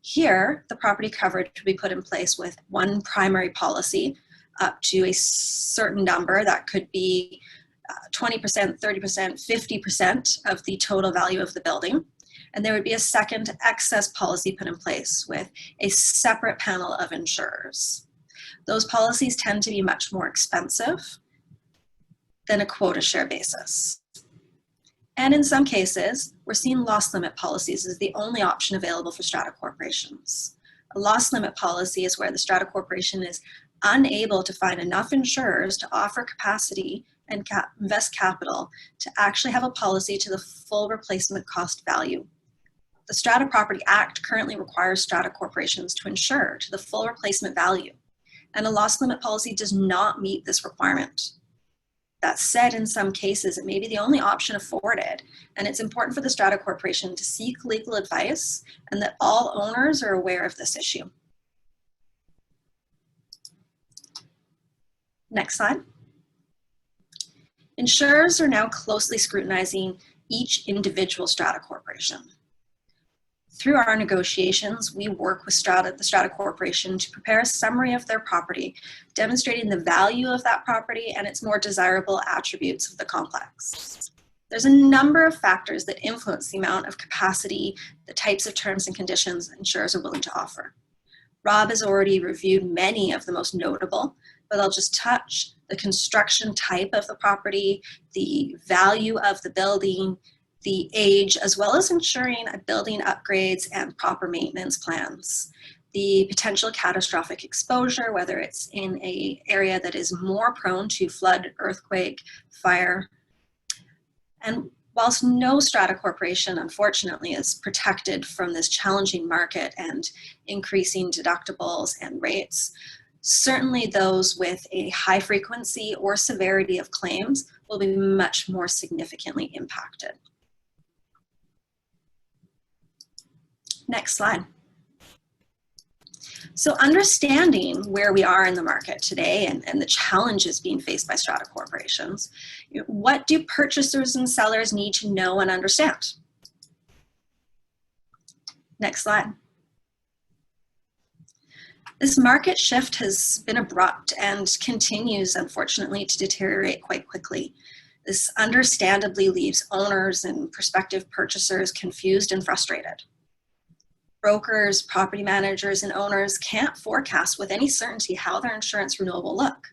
Here, the property coverage will be put in place with one primary policy up to a certain number that could be 20%, 30%, 50% of the total value of the building. And there would be a second excess policy put in place with a separate panel of insurers. Those policies tend to be much more expensive than a quota share basis. And in some cases, we're seeing loss limit policies as the only option available for strata corporations. A loss limit policy is where the strata corporation is unable to find enough insurers to offer capacity and invest capital to actually have a policy to the full replacement cost value. The Strata Property Act currently requires strata corporations to insure to the full replacement value, and a loss limit policy does not meet this requirement. That said, in some cases, it may be the only option afforded, and it's important for the strata corporation to seek legal advice and that all owners are aware of this issue. Next slide. Insurers are now closely scrutinizing each individual strata corporation. Through our negotiations, we work with the strata corporation to prepare a summary of their property, demonstrating the value of that property and its more desirable attributes of the complex. There's a number of factors that influence the amount of capacity, the types of terms and conditions insurers are willing to offer. Rob has already reviewed many of the most notable, but I'll just touch the construction type of the property, the value of the building, the age, as well as ensuring building upgrades and proper maintenance plans. The potential catastrophic exposure, whether it's in an area that is more prone to flood, earthquake, fire. And whilst no strata corporation, unfortunately, is protected from this challenging market and increasing deductibles and rates, certainly those with a high frequency or severity of claims will be much more significantly impacted. Next slide. So understanding where we are in the market today and the challenges being faced by strata corporations, what do purchasers and sellers need to know and understand? Next slide. This market shift has been abrupt and continues, unfortunately, to deteriorate quite quickly. This understandably leaves owners and prospective purchasers confused and frustrated. Brokers, property managers, and owners can't forecast with any certainty how their insurance renewal will look.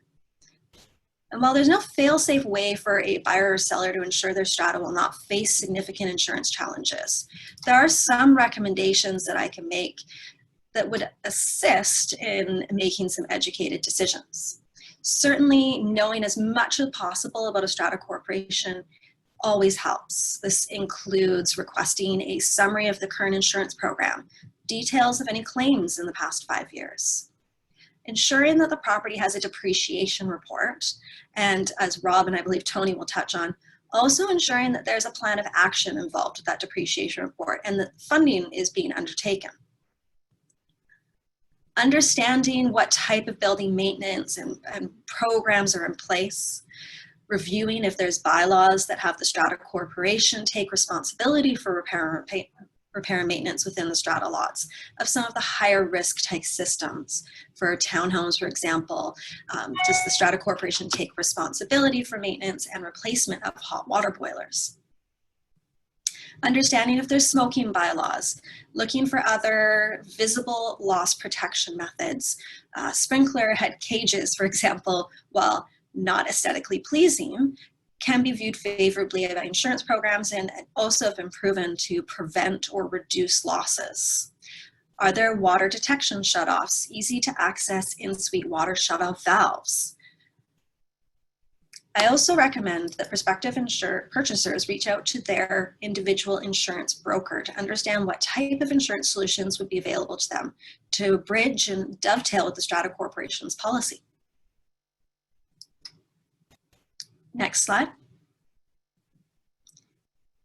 And while there's no fail-safe way for a buyer or seller to ensure their strata will not face significant insurance challenges, there are some recommendations that I can make that would assist in making some educated decisions. Certainly, knowing as much as possible about a strata corporation always helps. This includes requesting a summary of the current insurance program, details of any claims in the past 5 years, ensuring that the property has a depreciation report, and as Rob and I believe Tony will touch on, also ensuring that there's a plan of action involved with that depreciation report and that funding is being undertaken. Understanding what type of building maintenance and programs are in place, reviewing if there's bylaws that have the Strata Corporation take responsibility for repair and maintenance within the strata lots of some of the higher risk type systems. For townhomes, for example, does the Strata Corporation take responsibility for maintenance and replacement of hot water boilers? Understanding if there's smoking bylaws, looking for other visible loss protection methods. Sprinkler head cages, for example, while not aesthetically pleasing, can be viewed favorably by insurance programs and also have been proven to prevent or reduce losses. Are there water detection shutoffs, easy to access in-suite water shutoff valves? I also recommend that prospective purchasers reach out to their individual insurance broker to understand what type of insurance solutions would be available to them to bridge and dovetail with the Strata Corporation's policy. Next slide.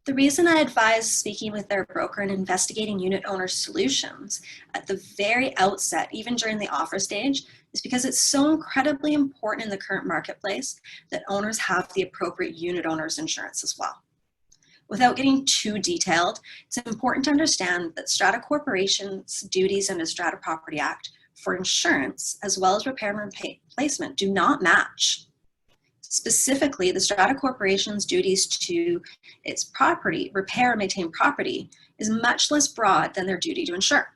The reason I advise speaking with their broker and investigating unit owner solutions at the very outset, even during the offer stage, is because it's so incredibly important in the current marketplace that owners have the appropriate unit owner's insurance as well. Without getting too detailed, it's important to understand that Strata Corporation's duties under the Strata Property Act for insurance, as well as repair and replacement, do not match. Specifically, the Strata Corporation's duties to its property, repair and maintain property, is much less broad than their duty to insure.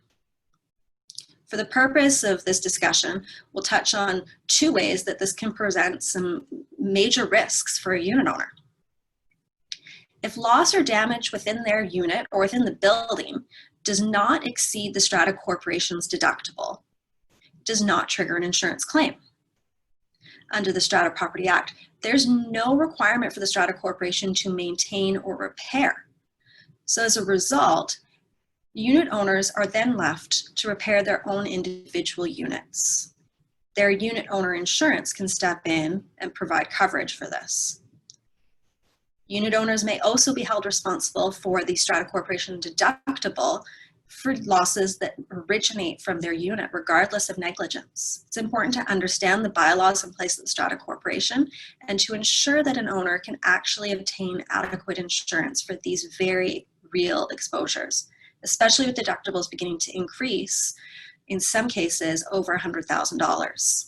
For the purpose of this discussion, we'll touch on two ways that this can present some major risks for a unit owner. If loss or damage within their unit or within the building does not exceed the Strata Corporation's deductible, it does not trigger an insurance claim. Under the Strata Property Act, there's no requirement for the Strata Corporation to maintain or repair. So as a result, unit owners are then left to repair their own individual units. Their unit owner insurance can step in and provide coverage for this. Unit owners may also be held responsible for the Strata Corporation deductible for losses that originate from their unit, regardless of negligence. It's important to understand the bylaws in place at the Strata Corporation and to ensure that an owner can actually obtain adequate insurance for these very real exposures, especially with deductibles beginning to increase, in some cases, over $100,000.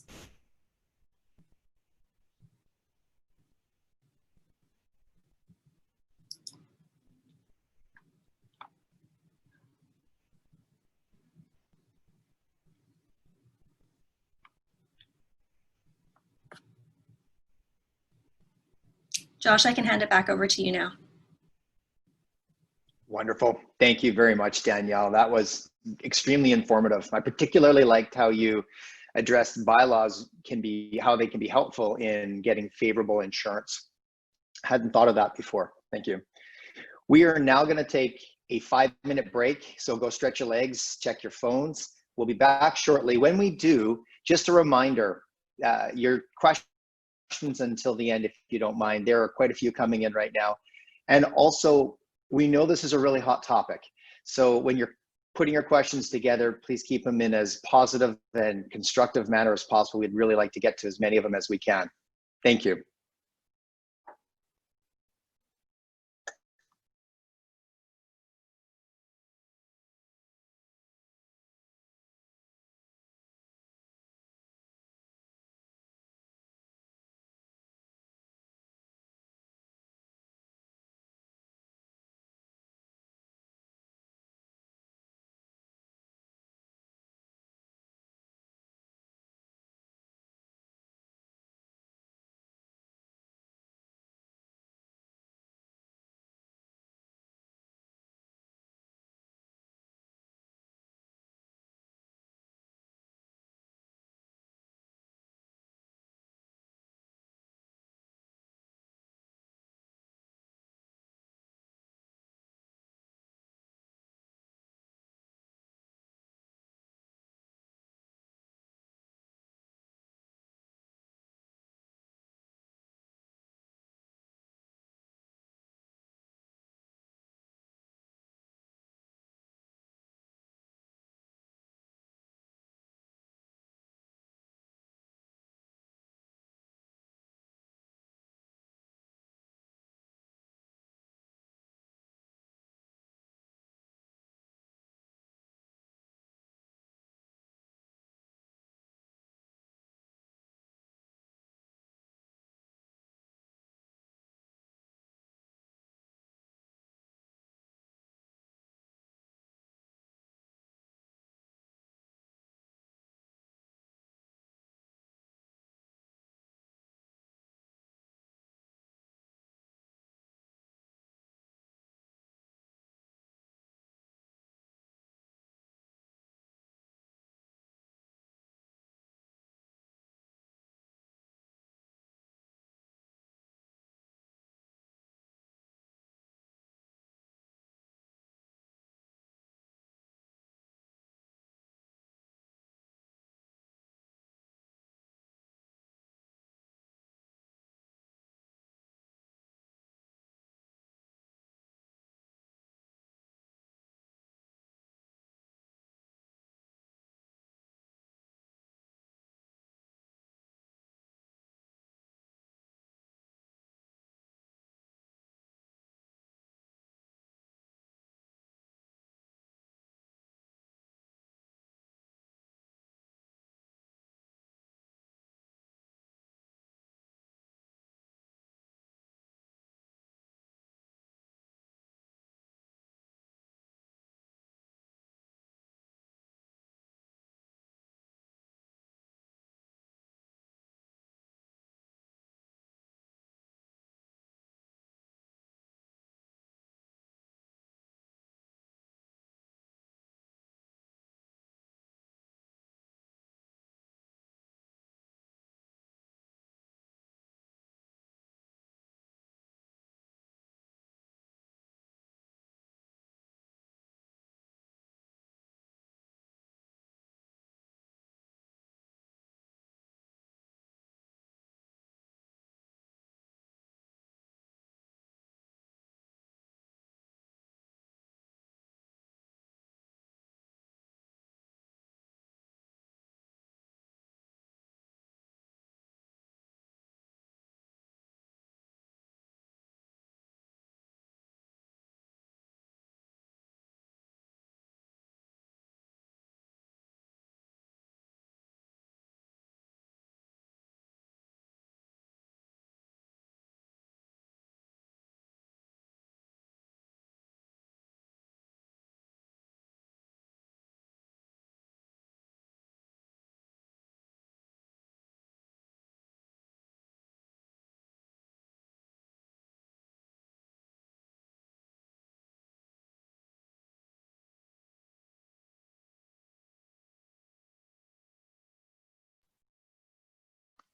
Josh, I can hand it back over to you now. Wonderful. Thank you very much, Danielle. That was extremely informative. I particularly liked how you addressed bylaws how they can be helpful in getting favorable insurance. Hadn't thought of that before. Thank you. We are now going to take a 5-minute break. So go stretch your legs, check your phones. We'll be back shortly. When we do, just a reminder, your questions until the end, if you don't mind. There are quite a few coming in right now. And also, we know this is a really hot topic. So when you're putting your questions together, please keep them in as positive and constructive manner as possible. We'd really like to get to as many of them as we can. Thank you.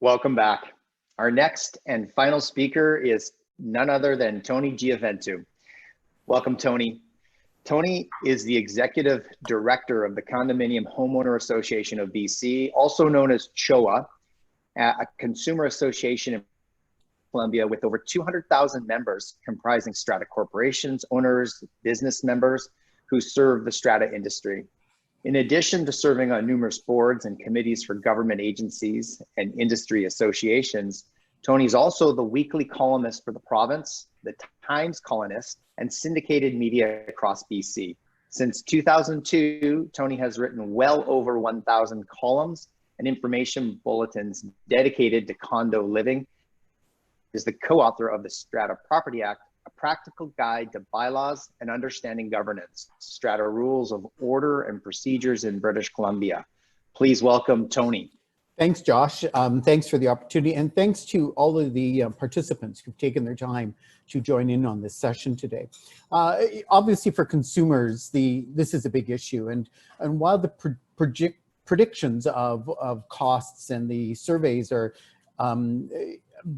Welcome back. Our next and final speaker is none other than Tony Giaventu. Welcome, Tony. Tony is the Executive Director of the Condominium Homeowner Association of BC, also known as CHOA, a consumer association in Columbia with over 200,000 members comprising strata corporations, owners, business members who serve the strata industry. In addition to serving on numerous boards and committees for government agencies and industry associations, Tony's also the weekly columnist for the province, the Times columnist, and syndicated media across BC. Since 2002, Tony has written well over 1,000 columns and information bulletins dedicated to condo living. He is the co-author of the Strata Property Act, a practical guide to bylaws and understanding governance, strata rules of order and procedures in British Columbia. Please welcome Tony. Thanks, Josh. Thanks for the opportunity, and thanks to all of the participants who've taken their time to join in on this session today. Obviously, for consumers, this is a big issue, and while the predictions of costs and the surveys are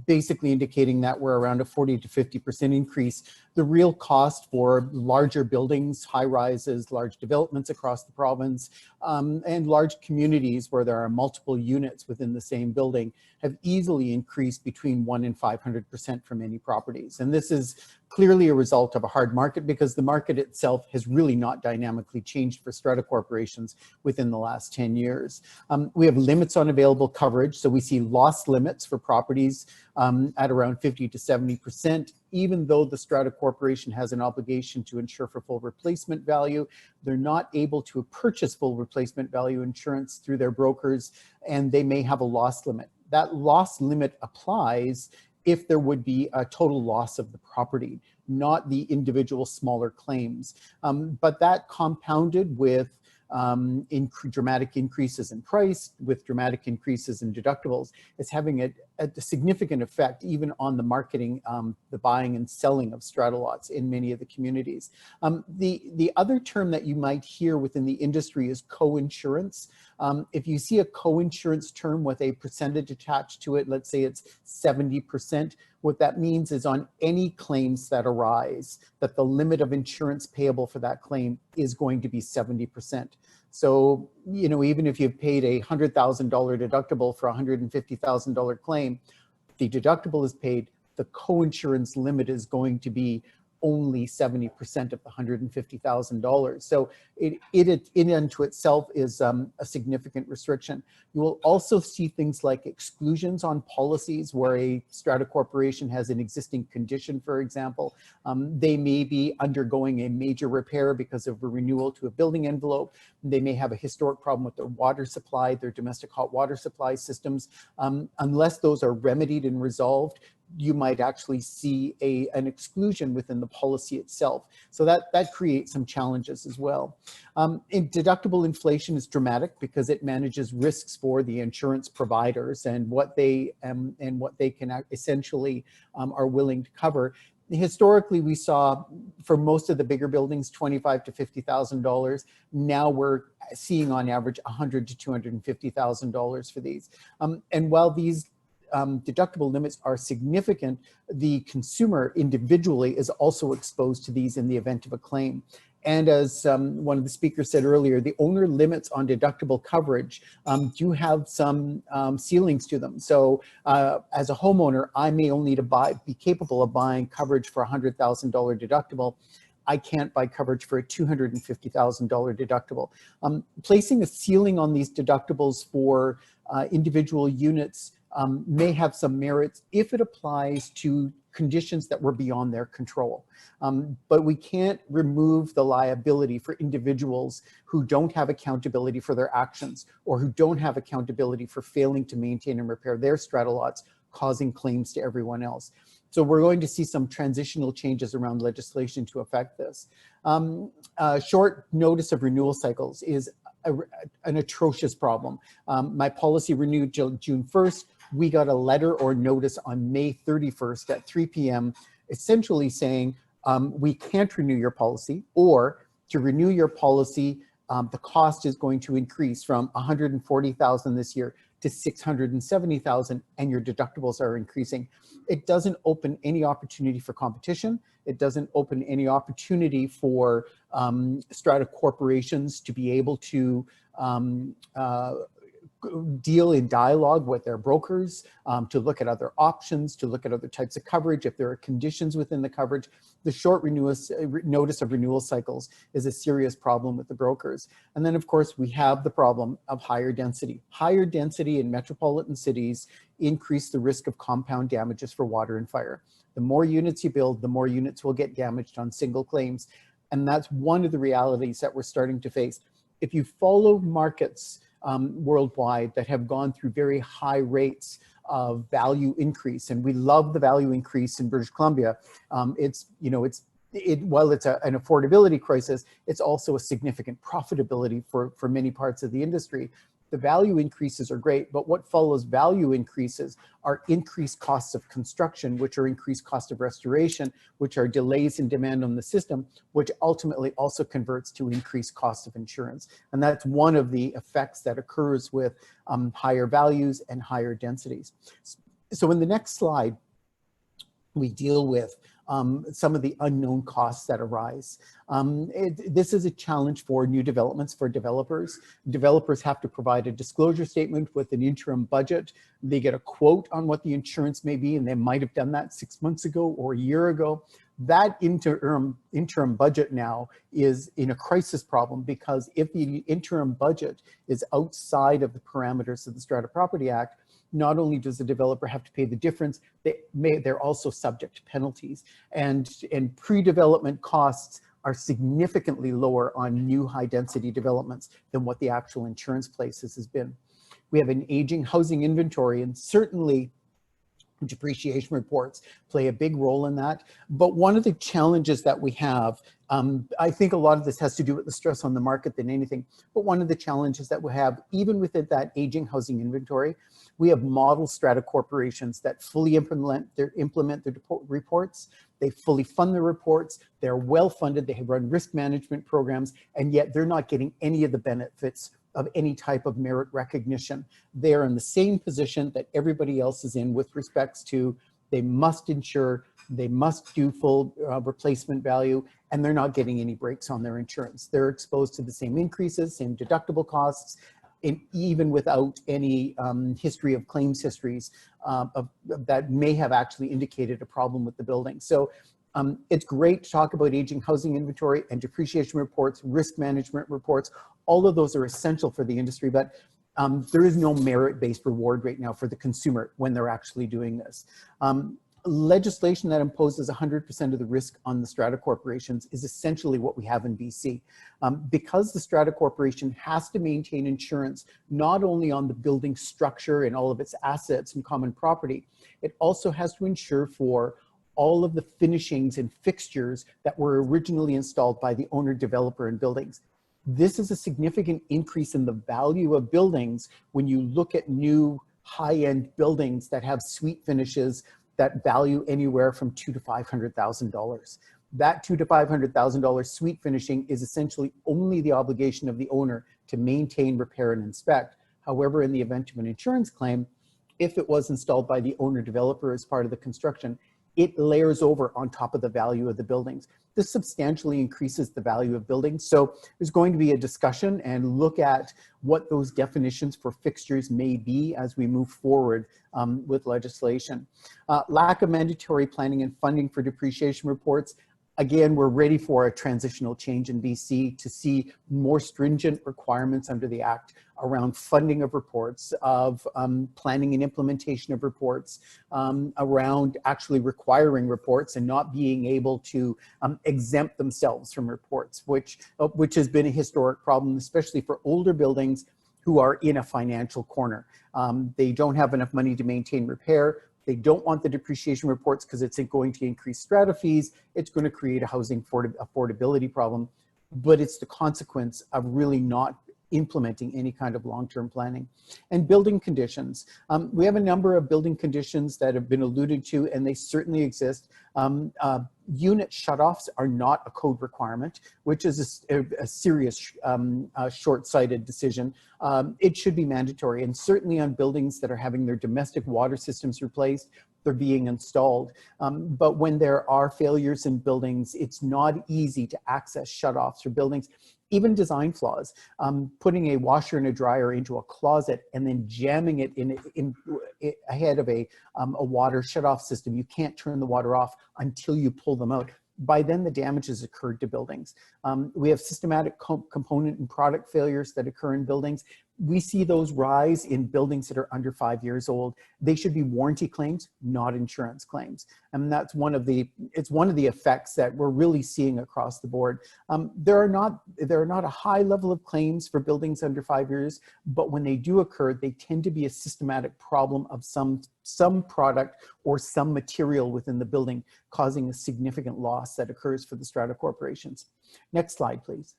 basically indicating that we're around a 40 to 50% increase, the real cost for larger buildings, high rises, large developments across the province, and large communities where there are multiple units within the same building have easily increased between 1 and 500% for many properties. And this is clearly a result of a hard market because the market itself has really not dynamically changed for strata corporations within the last 10 years. We have limits on available coverage, so we see loss limits for properties at around 50 to 70%. Even though the strata corporation has an obligation to insure for full replacement value, they're not able to purchase full replacement value insurance through their brokers, and they may have a loss limit. That loss limit applies if there would be a total loss of the property, not the individual smaller claims. But that compounded with dramatic increases in price, with dramatic increases in deductibles, is having a significant effect even on the marketing, the buying and selling of strata lots in many of the communities. The other term that you might hear within the industry is co-insurance. If you see a co-insurance term with a percentage attached to it, let's say it's 70%, what that means is on any claims that arise, that the limit of insurance payable for that claim is going to be 70%. So, you know, even if you've paid a $100,000 deductible for a $150,000 claim, the deductible is paid, the co-insurance limit is going to be only 70% of the $150,000. So it in and to itself is a significant restriction. You will also see things like exclusions on policies where a strata corporation has an existing condition, for example. They may be undergoing a major repair because of a renewal to a building envelope. They may have a historic problem with their water supply, their domestic hot water supply systems. Unless those are remedied and resolved, you might actually see an exclusion within the policy itself. So that creates some challenges as well. Deductible inflation is dramatic because it manages risks for the insurance providers and what they can essentially are willing to cover. Historically, we saw for most of the bigger buildings, $25,000 to $50,000. Now we're seeing on average $100,000 to $250,000 for these. And while these deductible limits are significant, the consumer individually is also exposed to these in the event of a claim. And as one of the speakers said earlier, the owner limits on deductible coverage do have some ceilings to them. So as a homeowner, I may only be capable of buying coverage for a $100,000 deductible. I can't buy coverage for a $250,000 deductible. Placing a ceiling on these deductibles for individual units may have some merits if it applies to conditions that were beyond their control. But we can't remove the liability for individuals who don't have accountability for their actions or who don't have accountability for failing to maintain and repair their strata lots, causing claims to everyone else. So we're going to see some transitional changes around legislation to affect this. Short notice of renewal cycles is an atrocious problem. My policy renewed June 1st. We got a letter or notice on May 31st at 3 p.m. essentially saying we can't renew your policy, or to renew your policy, the cost is going to increase from $140,000 this year to $670,000 and your deductibles are increasing. It doesn't open any opportunity for competition. It doesn't open any opportunity for strata corporations to be able to deal in dialogue with their brokers, to look at other options, to look at other types of coverage, if there are conditions within the coverage. The short notice of renewal cycles is a serious problem with the brokers. And then of course we have the problem of higher density. Higher density in metropolitan cities increase the risk of compound damages for water and fire. The more units you build, the more units will get damaged on single claims. And that's one of the realities that we're starting to face. If you follow markets worldwide that have gone through very high rates of value increase, and we love the value increase in British Columbia. While it's an affordability crisis, it's also a significant profitability for many parts of the industry. The value increases are great, but what follows value increases are increased costs of construction, which are increased cost of restoration, which are delays in demand on the system, which ultimately also converts to increased cost of insurance. And that's one of the effects that occurs with higher values and higher densities. So in the next slide, we deal with some of the unknown costs that arise. This is a challenge for new developments for developers. Developers have to provide a disclosure statement with an interim budget. They get a quote on what the insurance may be, and they might have done that 6 months ago or a year ago. That interim budget now is in a crisis problem, because if the interim budget is outside of the parameters of the Strata Property Act, not only does the developer have to pay the difference, they're also subject to penalties. And pre-development costs are significantly lower on new high density developments than what the actual insurance places has been. We have an aging housing inventory, and certainly depreciation reports play a big role in that. But one of the challenges that we have, I think a lot of this has to do with the stress on the market than anything, but one of the challenges that we have, even within that aging housing inventory, we have model strata corporations that fully implement their reports. They fully fund their reports. They're well funded. They run risk management programs, and yet they're not getting any of the benefits of any type of merit recognition. They're in the same position that everybody else is in with respects to they must insure, they must do full replacement value, and they're not getting any breaks on their insurance. They're exposed to the same increases, same deductible costs, and even without any history of claims histories that may have actually indicated a problem with the building. So it's great to talk about aging housing inventory and depreciation reports, risk management reports. All of those are essential for the industry, but there is no merit-based reward right now for the consumer when they're actually doing this. Legislation that imposes 100% of the risk on the strata corporations is essentially what we have in BC. Because the strata corporation has to maintain insurance not only on the building structure and all of its assets and common property, it also has to insure for all of the finishings and fixtures that were originally installed by the owner, developer, and buildings. This is a significant increase in the value of buildings when you look at new high-end buildings that have suite finishes that value anywhere from $200,000 to $500,000. That $200,000 to $500,000 suite finishing is essentially only the obligation of the owner to maintain, repair, and inspect. However, in the event of an insurance claim, if it was installed by the owner developer as part of the construction, it layers over on top of the value of the buildings. This substantially increases the value of buildings. So there's going to be a discussion and look at what those definitions for fixtures may be as we move forward with legislation. Lack of mandatory planning and funding for depreciation reports. Again, we're ready for a transitional change in BC to see more stringent requirements under the Act around funding of reports, of planning and implementation of reports, around actually requiring reports and not being able to exempt themselves from reports, which has been a historic problem, especially for older buildings who are in a financial corner. They don't have enough money to maintain repair. They don't want the depreciation reports because it's going to increase strata fees. It's going to create a housing affordability problem, but it's the consequence of really not implementing any kind of long-term planning. And building conditions. We have a number of building conditions that have been alluded to, and they certainly exist. Unit shutoffs are not a code requirement, which is a serious short-sighted decision. It should be mandatory, and certainly on buildings that are having their domestic water systems replaced, they're being installed. But when there are failures in buildings, it's not easy to access shutoffs for buildings. Even design flaws, putting a washer and a dryer into a closet and then jamming it in ahead of a water shutoff system. You can't turn the water off until you pull them out. By then, the damage has occurred to buildings. We have systematic component and product failures that occur in buildings. We see those rise in buildings that are under 5 years old. They should be warranty claims, not insurance claims. And that's one of the effects that we're really seeing across the board. There are not a high level of claims for buildings under 5 years, but when they do occur, they tend to be a systematic problem of some product or some material within the building, causing a significant loss that occurs for the strata corporations. Next slide, please.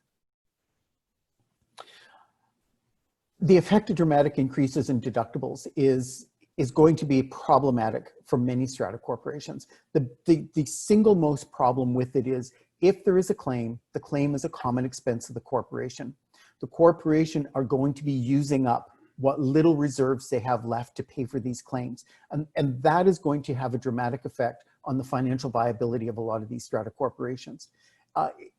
The effect of dramatic increases in deductibles is going to be problematic for many strata corporations. The single most problem with it is if there is a claim, the claim is a common expense of the corporation. The corporation are going to be using up what little reserves they have left to pay for these claims. And that is going to have a dramatic effect on the financial viability of a lot of these strata corporations.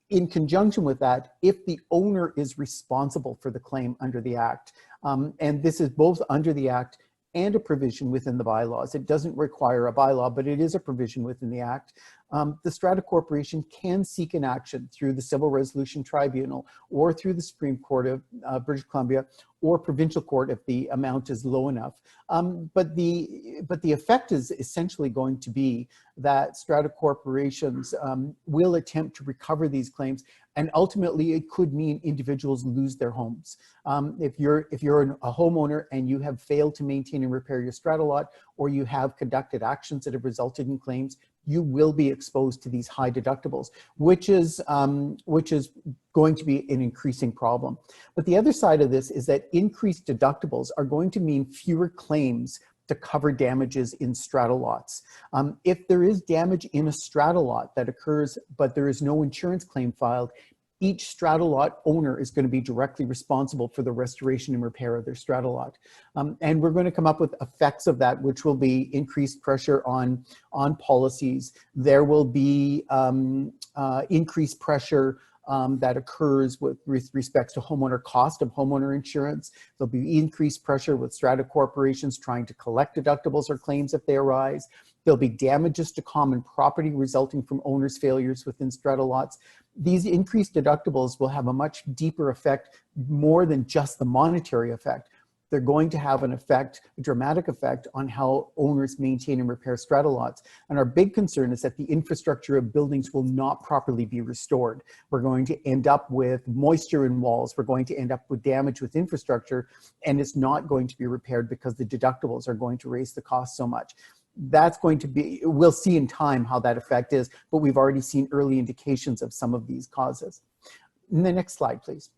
In conjunction with that, if the owner is responsible for the claim under the Act, and this is both under the Act and a provision within the bylaws. It doesn't require a bylaw, but it is a provision within the Act. The strata corporation can seek an action through the Civil Resolution Tribunal or through the Supreme Court of British Columbia or provincial court if the amount is low enough. But the effect is essentially going to be that strata corporations will attempt to recover these claims, and ultimately it could mean individuals lose their homes. If you're a homeowner and you have failed to maintain and repair your strata lot, or you have conducted actions that have resulted in claims, you will be exposed to these high deductibles, which is going to be an increasing problem. But the other side of this is that increased deductibles are going to mean fewer claims to cover damages in strata lots. If there is damage in a strata lot that occurs, but there is no insurance claim filed, each strata lot owner is going to be directly responsible for the restoration and repair of their strata lot. And we're going to come up with effects of that, which will be increased pressure on policies. There will be increased pressure that occurs with respect to homeowner cost of homeowner insurance. There'll be increased pressure with strata corporations trying to collect deductibles or claims if they arise. There'll be damages to common property resulting from owners' failures within strata lots. These increased deductibles will have a much deeper effect, more than just the monetary effect. They're going to have an effect, a dramatic effect, on how owners maintain and repair strata lots. And our big concern is that the infrastructure of buildings will not properly be restored. We're going to end up with moisture in walls. We're going to end up with damage with infrastructure, and it's not going to be repaired because the deductibles are going to raise the cost so much. That's going to be, we'll see in time how that effect is, but we've already seen early indications of some of these causes. And the next slide, please.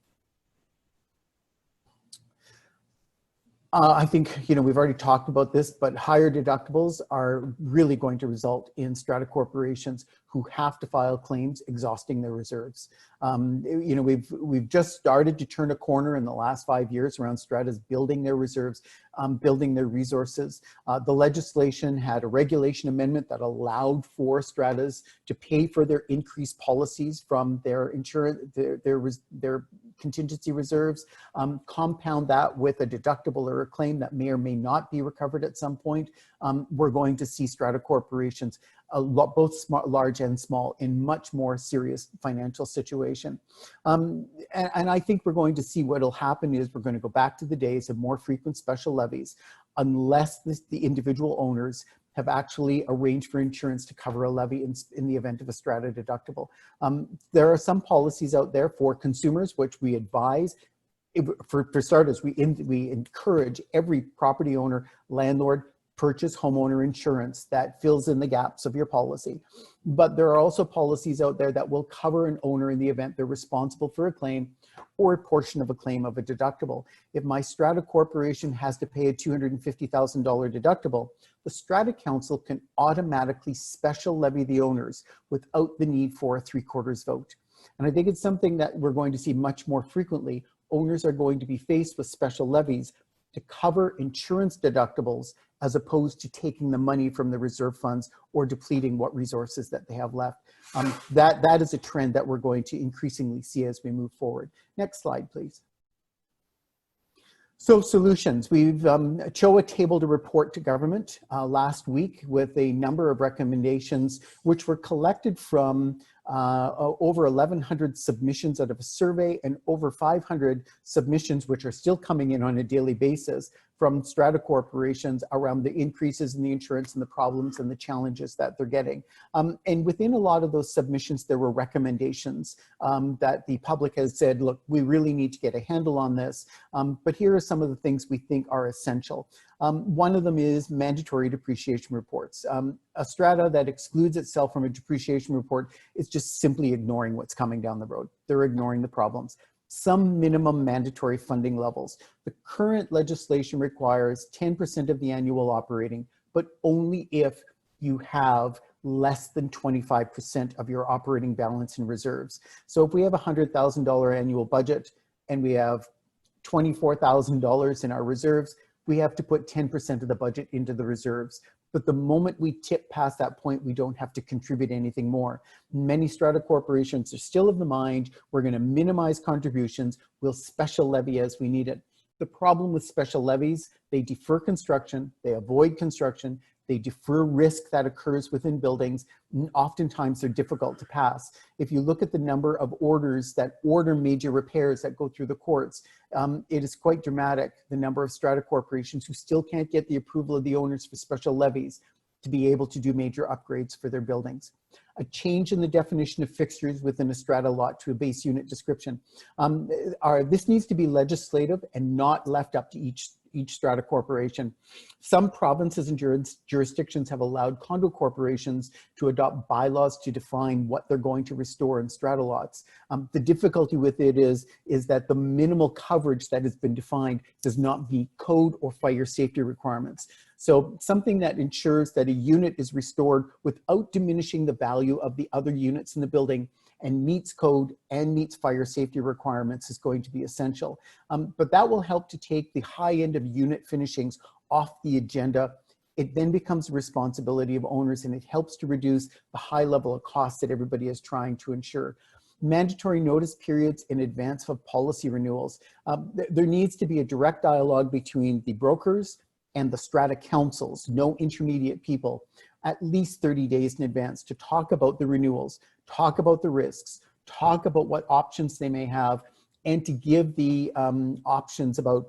I think, we've already talked about this, but higher deductibles are really going to result in strata corporations who have to file claims exhausting their reserves. We've just started to turn a corner in the last 5 years around stratas building their reserves, building their resources. The legislation had a regulation amendment that allowed for stratas to pay for their increased policies from their insurance, their contingency reserves, compound that with a deductible or a claim that may or may not be recovered at some point. We're going to see strata corporations, both large and small, in much more serious financial situation. And I think we're going to see what'll happen is we're going to go back to the days of more frequent special levies, unless the individual owners have actually arranged for insurance to cover a levy in the event of a strata deductible. There are some policies out there for consumers, which we advise. For starters, we encourage every property owner, landlord, purchase homeowner insurance that fills in the gaps of your policy. But there are also policies out there that will cover an owner in the event they're responsible for a claim or a portion of a claim of a deductible. If my Strata Corporation has to pay a $250,000 deductible, the Strata Council can automatically special levy the owners without the need for a 3/4 vote. And I think it's something that we're going to see much more frequently. Owners are going to be faced with special levies to cover insurance deductibles as opposed to taking the money from the reserve funds or depleting what resources that they have left. That is a trend that we're going to increasingly see as we move forward. Next slide, please. So solutions, we've shown a table to report to government last week with a number of recommendations which were collected from over 1,100 submissions out of a survey and over 500 submissions which are still coming in on a daily basis from strata corporations around the increases in the insurance and the problems and the challenges that they're getting. And within a lot of those submissions, there were recommendations that the public has said, look, we really need to get a handle on this. But here are some of the things we think are essential. One of them is mandatory depreciation reports. A strata that excludes itself from a depreciation report is just simply ignoring what's coming down the road. They're ignoring the problems. Some minimum mandatory funding levels. The current legislation requires 10% of the annual operating, but only if you have less than 25% of your operating balance in reserves. So if we have a $100,000 annual budget and we have $24,000 in our reserves, we have to put 10% of the budget into the reserves. But the moment we tip past that point, we don't have to contribute anything more. Many strata corporations are still of the mind, we're going to minimize contributions, we'll special levy as we need it. The problem with special levies, they defer construction, they avoid construction, they defer risk that occurs within buildings, and oftentimes they're difficult to pass. If you look at the number of orders that order major repairs that go through the courts, it is quite dramatic, the number of strata corporations who still can't get the approval of the owners for special levies to be able to do major upgrades for their buildings. A change in the definition of fixtures within a strata lot to a base unit description. This needs to be legislative and not left up to each strata corporation. Some provinces and jurisdictions have allowed condo corporations to adopt bylaws to define what they're going to restore in strata lots. The difficulty with it is that the minimal coverage that has been defined does not meet code or fire safety requirements. So something that ensures that a unit is restored without diminishing the value of the other units in the building and meets code and meets fire safety requirements is going to be essential. But that will help to take the high end of unit finishings off the agenda. It then becomes the responsibility of owners, and it helps to reduce the high level of costs that everybody is trying to ensure. Mandatory notice periods in advance of policy renewals. There needs to be a direct dialogue between the brokers and the strata councils, no intermediate people, at least 30 days in advance to talk about the renewals, talk about the risks, talk about what options they may have, and to give the options about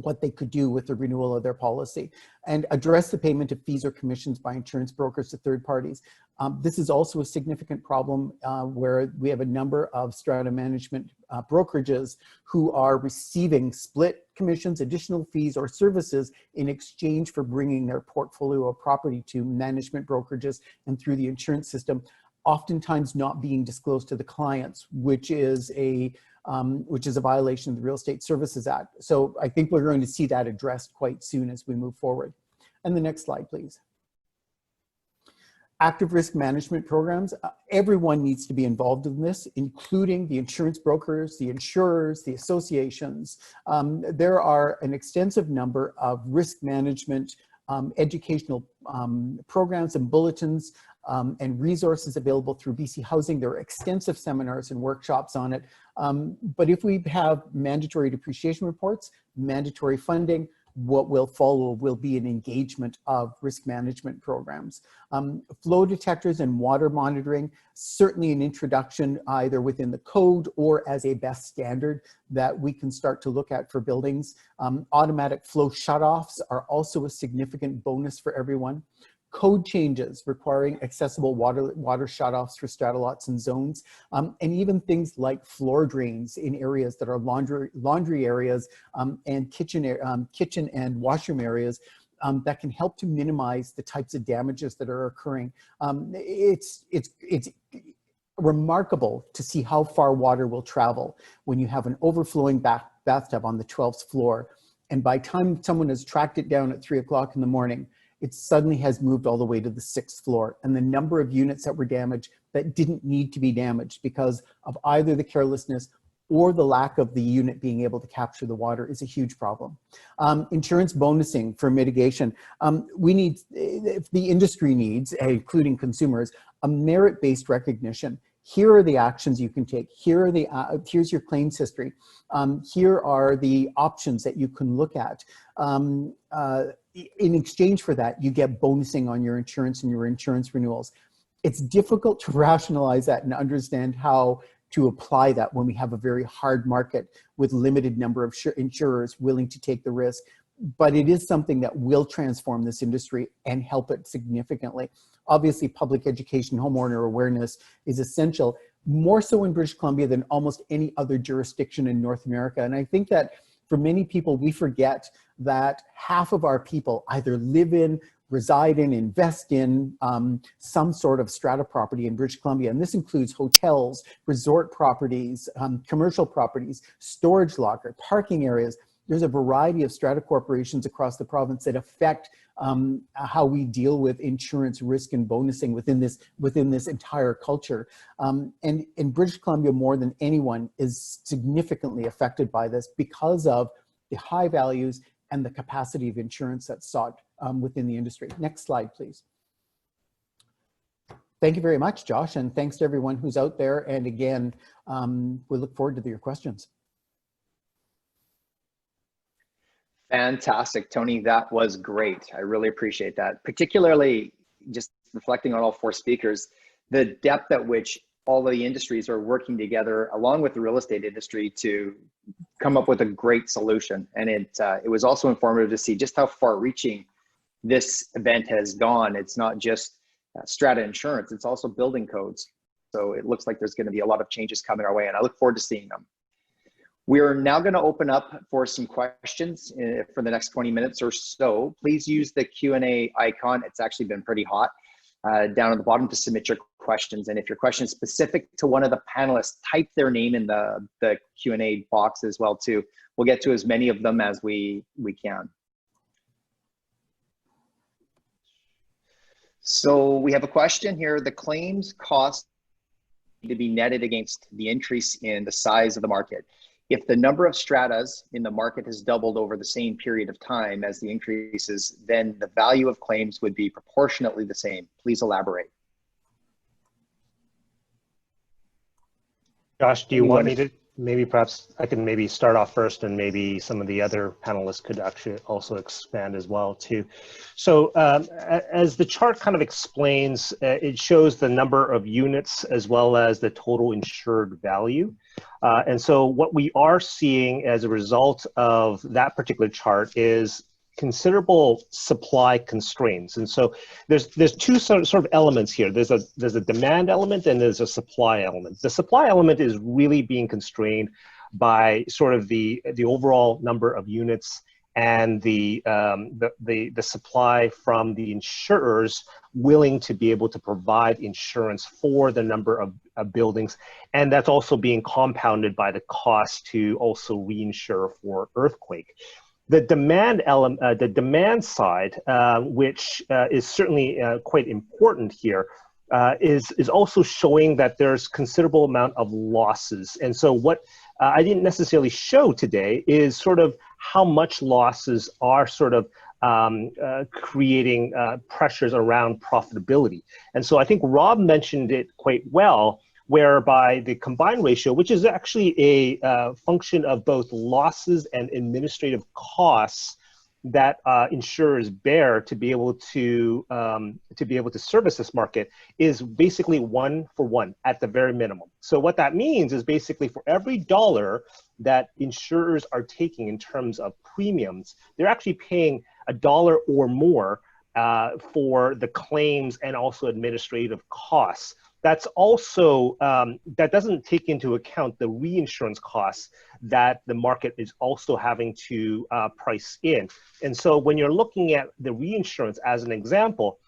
what they could do with the renewal of their policy, and address the payment of fees or commissions by insurance brokers to third parties. This is also a significant problem where we have a number of strata management brokerages who are receiving split commissions, additional fees, or services in exchange for bringing their portfolio of property to management brokerages and through the insurance system, oftentimes not being disclosed to the clients, which is a violation of the Real Estate Services Act. So I think we're going to see that addressed quite soon as we move forward. And the next slide, please. Active risk management programs. Everyone needs to be involved in this, including the insurance brokers, the insurers, the associations. There are an extensive number of risk management educational programs and bulletins and resources available through BC Housing. There are extensive seminars and workshops on it. But if we have mandatory depreciation reports, mandatory funding, what will follow will be an engagement of risk management programs. Flow detectors and water monitoring, certainly an introduction either within the code or as a best standard that we can start to look at for buildings. Automatic flow shutoffs are also a significant bonus for everyone. Code changes requiring accessible water shutoffs for strata lots and zones, and even things like floor drains in areas that are laundry areas and kitchen and washroom areas that can help to minimize the types of damages that are occurring. It's remarkable to see how far water will travel when you have an overflowing bathtub on the 12th floor. And by the time someone has tracked it down at 3 o'clock in the morning, it suddenly has moved all the way to the 6th floor. And the number of units that were damaged that didn't need to be damaged because of either the carelessness or the lack of the unit being able to capture the water is a huge problem. Insurance bonusing for mitigation. We need, if the industry needs, including consumers, a merit-based recognition. Here are the actions you can take. Here's your claims history. Here are the options that you can look at. In exchange for that, you get bonusing on your insurance and your insurance renewals. It's difficult to rationalize that and understand how to apply that when we have a very hard market with limited number of insurers willing to take the risk. But it is something that will transform this industry and help it significantly. Obviously, public education, homeowner awareness is essential, more so in British Columbia than almost any other jurisdiction in North America. And I think that for many people, we forget that half of our people either live in, reside in, invest in some sort of strata property in British Columbia. And this includes hotels, resort properties, commercial properties, storage locker, parking areas. There's a variety of strata corporations across the province that affect how we deal with insurance risk and bonusing within this entire culture. And in British Columbia, more than anyone, is significantly affected by this because of the high values and the capacity of insurance that's sought within the industry. Next slide, please. Thank you very much, Josh, and thanks to everyone who's out there. And again, we look forward to your questions. Fantastic, Tony. That was great. I really appreciate that. Particularly just reflecting on all four speakers, the depth at which all of the industries are working together along with the real estate industry to come up with a great solution. And it was also informative to see just how far reaching this event has gone. It's not just strata insurance, it's also building codes. So it looks like there's going to be a lot of changes coming our way, and I look forward to seeing them. We're now going to open up for some questions for the next 20 minutes or so. Please use the Q&A icon. It's actually been pretty hot down at the bottom to submit your questions. And if your question is specific to one of the panelists, type their name in the Q&A box as well too. We'll get to as many of them as we can. So we have a question here. The claims cost to be netted against the increase in the size of the market. If the number of stratas in the market has doubled over the same period of time as the increases, then the value of claims would be proportionately the same. Please elaborate. Josh, do you want me to, maybe perhaps I can maybe start off first, and maybe some of the other panelists could actually also expand as well too. So as the chart kind of explains, it shows the number of units as well as the total insured value. And so what we are seeing as a result of that particular chart is considerable supply constraints. And so there's two sort of elements here. There's a demand element and there's a supply element. The supply element is really being constrained by sort of the overall number of units and the supply from the insurers willing to be able to provide insurance for the number of buildings. And that's also being compounded by the cost to also reinsure for earthquake. The demand element, the demand side, which is certainly quite important here, is also showing that there's considerable amount of losses. And so what I didn't necessarily show today is sort of how much losses are sort of creating pressures around profitability. And so I think Rob mentioned it quite well, whereby the combined ratio, which is actually a function of both losses and administrative costs that insurers bear to be able to service this market, is basically 1-for-1 at the very minimum. So what that means is basically for every dollar that insurers are taking in terms of premiums, they're actually paying $1 or more for the claims and also administrative costs. that's also, that doesn't take into account the reinsurance costs that the market is also having to price in. And so when you're looking at the reinsurance as an example,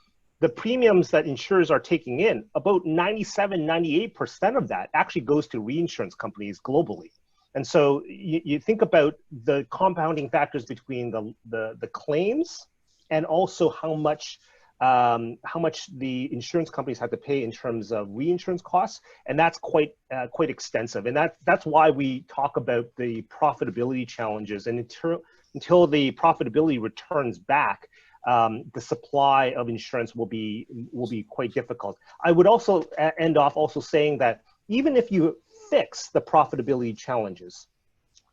the premiums that insurers are taking in, about 97, 98% of that actually goes to reinsurance companies globally. And so you think about the compounding factors between the claims and also how much the insurance companies have to pay in terms of reinsurance costs, and that's quite extensive. And that's why we talk about the profitability challenges. And until the profitability returns back, the supply of insurance will be quite difficult. I would also end off also saying that even if you fix the profitability challenges,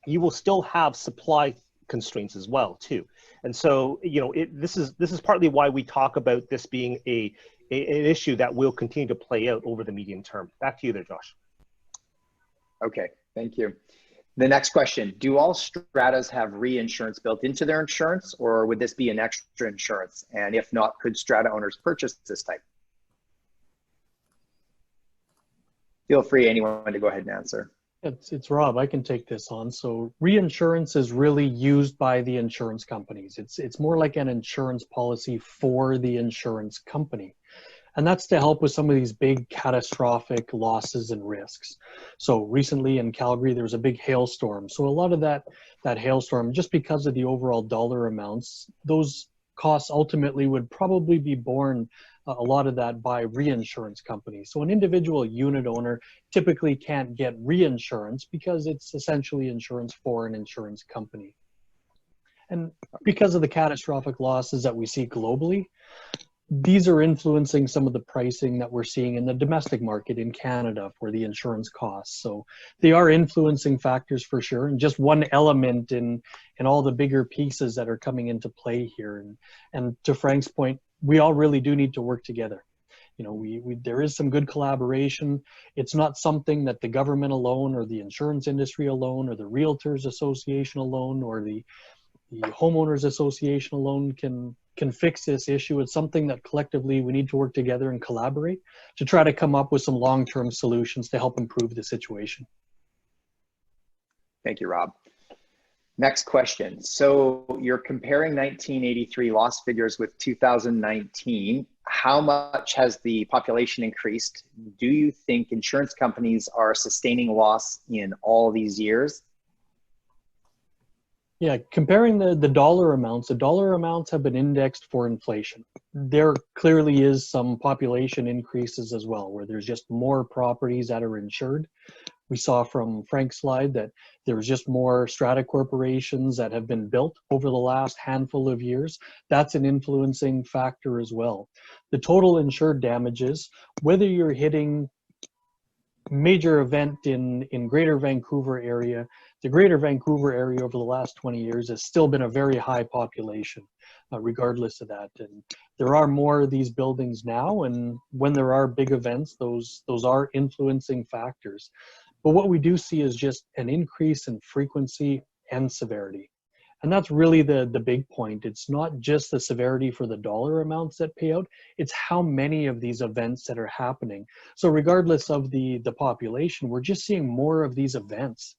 you will still have supply constraints as well too. And so, you know, this is partly why we talk about this being an issue that will continue to play out over the medium term. Back to you there, Josh. Okay, thank you. The next question, do all stratas have reinsurance built into their insurance, or would this be an extra insurance? And if not, could strata owners purchase this type? Feel free, anyone, to go ahead and answer. It's Rob. I can take this on. So reinsurance is really used by the insurance companies. It's more like an insurance policy for the insurance company. And that's to help with some of these big catastrophic losses and risks. So recently in Calgary, there was a big hailstorm. So a lot of that hailstorm, just because of the overall dollar amounts, those costs ultimately would probably be borne, a lot of that, by reinsurance companies. So an individual unit owner typically can't get reinsurance because it's essentially insurance for an insurance company. And because of the catastrophic losses that we see globally, these are influencing some of the pricing that we're seeing in the domestic market in Canada for the insurance costs. So they are influencing factors for sure, and just one element in all the bigger pieces that are coming into play here. And to Frank's point, we all really do need to work together. You know, there is some good collaboration. It's not something that the government alone, or the insurance industry alone, or the Realtors Association alone, or the Homeowners Association alone can fix this issue. It's something that collectively we need to work together and collaborate to try to come up with some long-term solutions to help improve the situation. Thank you, Rob. Next question. So you're comparing 1983 loss figures with 2019. How much has the population increased? Do you think insurance companies are sustaining loss in all these years? Yeah, comparing the dollar amounts have been indexed for inflation. There clearly is some population increases as well, where there's just more properties that are insured. We saw from Frank's slide that there was just more strata corporations that have been built over the last handful of years. That's an influencing factor as well. The total insured damages, whether you're hitting major event in Greater Vancouver area, the Greater Vancouver area over the last 20 years has still been a very high population, regardless of that. And there are more of these buildings now, and when there are big events, those are influencing factors. But what we do see is just an increase in frequency and severity. And that's really the big point. It's not just the severity for the dollar amounts that pay out, it's how many of these events that are happening. So regardless of the population, we're just seeing more of these events.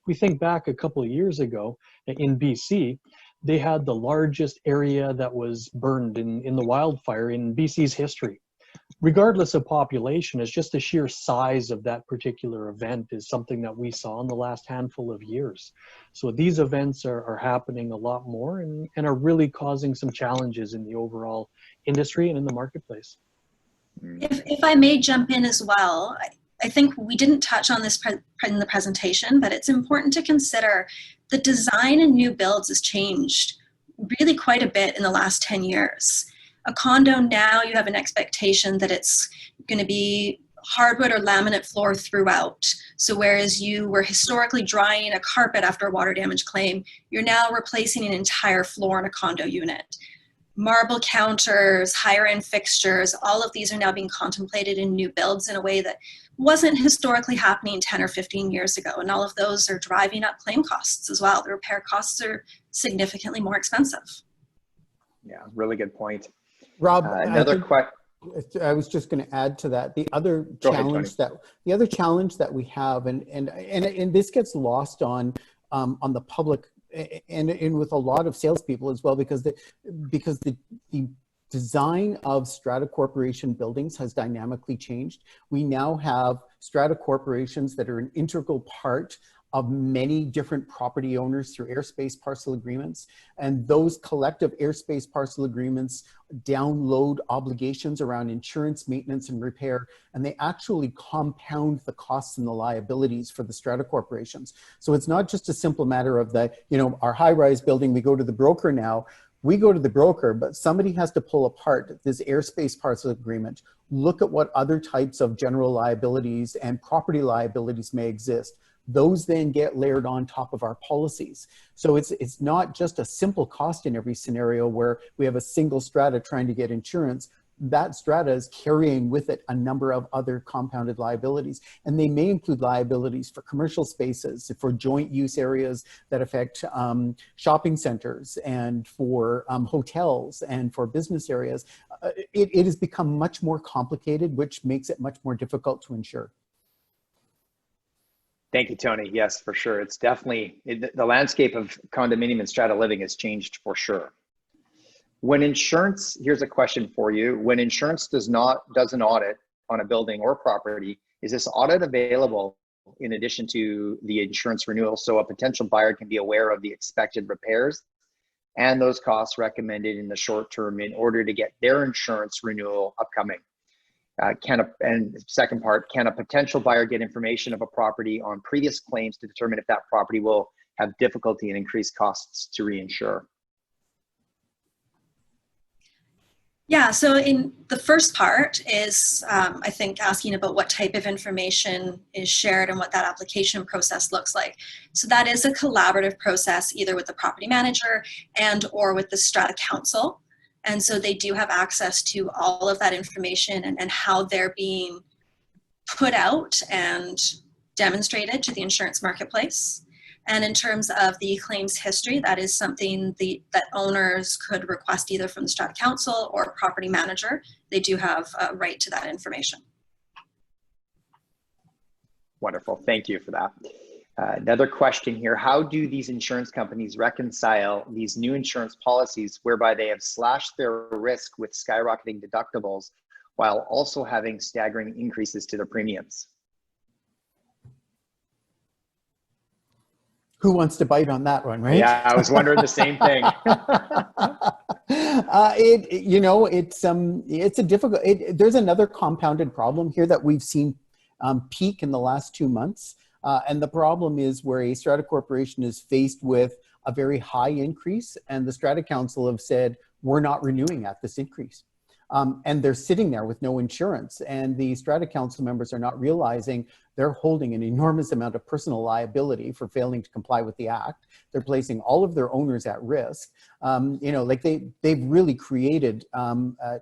We think back a couple of years ago in BC, they had the largest area that was burned in the wildfire in BC's history. Regardless of population, it's just the sheer size of that particular event is something that we saw in the last handful of years. So these events are happening a lot more and are really causing some challenges in the overall industry and in the marketplace. If I may jump in as well, I think we didn't touch on this in the presentation, but it's important to consider the design in new builds has changed really quite a bit in the last 10 years. A condo now, you have an expectation that it's going to be hardwood or laminate floor throughout. So whereas you were historically drying a carpet after a water damage claim, you're now replacing an entire floor in a condo unit. Marble counters, higher end fixtures, all of these are now being contemplated in new builds in a way that wasn't historically happening 10 or 15 years ago. And all of those are driving up claim costs as well. The repair costs are significantly more expensive. Yeah, really good point. Rob, another question. I was just going to add to that. The other Go ahead, challenge that we have, and this gets lost on the public and with a lot of salespeople as well, because the design of Strata Corporation buildings has dynamically changed. We now have Strata corporations that are an integral part of many different property owners through airspace parcel agreements. And those collective airspace parcel agreements download obligations around insurance, maintenance, and repair, and they actually compound the costs and the liabilities for the Strata corporations. So it's not just a simple matter of our high-rise building, we go to the broker now. We go to the broker, but somebody has to pull apart this airspace parcel agreement, look at what other types of general liabilities and property liabilities may exist. Those then get layered on top of our policies. So it's not just a simple cost in every scenario where we have a single strata trying to get insurance. That strata is carrying with it a number of other compounded liabilities. And they may include liabilities for commercial spaces, for joint use areas that affect shopping centers, and for hotels, and for business areas. It has become much more complicated, which makes it much more difficult to insure. Thank you, Tony. Yes, for sure. It's definitely, the landscape of condominium and strata living has changed for sure. When insurance, here's a question for you. When insurance does an audit on a building or property, is this audit available in addition to the insurance renewal, so a potential buyer can be aware of the expected repairs and those costs recommended in the short term in order to get their insurance renewal upcoming? And second part, can a potential buyer get information of a property on previous claims to determine if that property will have difficulty and increased costs to reinsure? Yeah, so in the first part is, I think, asking about what type of information is shared and what that application process looks like. So that is a collaborative process, either with the property manager and or with the Strata Council. And so they do have access to all of that information and how they're being put out and demonstrated to the insurance marketplace. And in terms of the claims history, that is something that owners could request either from the Strata Council or property manager. They do have a right to that information. Wonderful, thank you for that. Another question here, how do these insurance companies reconcile these new insurance policies whereby they have slashed their risk with skyrocketing deductibles while also having staggering increases to their premiums? Who wants to bite on that one, right? Yeah, I was wondering the same thing. It's a difficult, there's another compounded problem here that we've seen peak in the last 2 months. And the problem is where a Strata corporation is faced with a very high increase, and the Strata Council have said, we're not renewing at this increase. And they're sitting there with no insurance. And the Strata Council members are not realizing they're holding an enormous amount of personal liability for failing to comply with the act. They're placing all of their owners at risk. They've really created a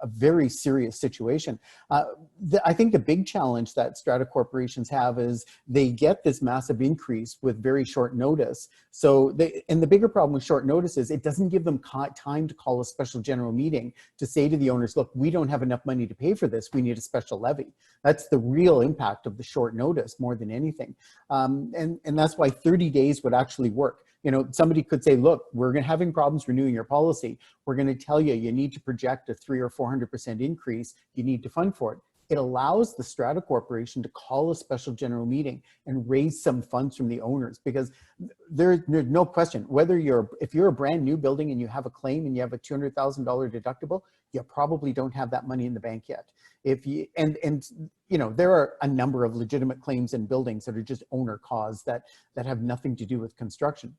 very serious situation. I think the big challenge that Strata corporations have is they get this massive increase with very short notice. And the bigger problem with short notice is it doesn't give them time to call a special general meeting to say to the owners, look, we don't have enough money to pay for this. We need a special levy. That's the real impact of the short notice more than anything. And that's why 30 days would actually work. Somebody could say, look, we're having problems renewing your policy. We're going to tell you, you need to project a 300 or 400% increase. You need to fund for it. It allows the Strata Corporation to call a special general meeting and raise some funds from the owners, because there's no question, if you're a brand new building and you have a claim and you have a $200,000 deductible, you probably don't have that money in the bank yet. There are a number of legitimate claims in buildings that are just owner caused that have nothing to do with construction.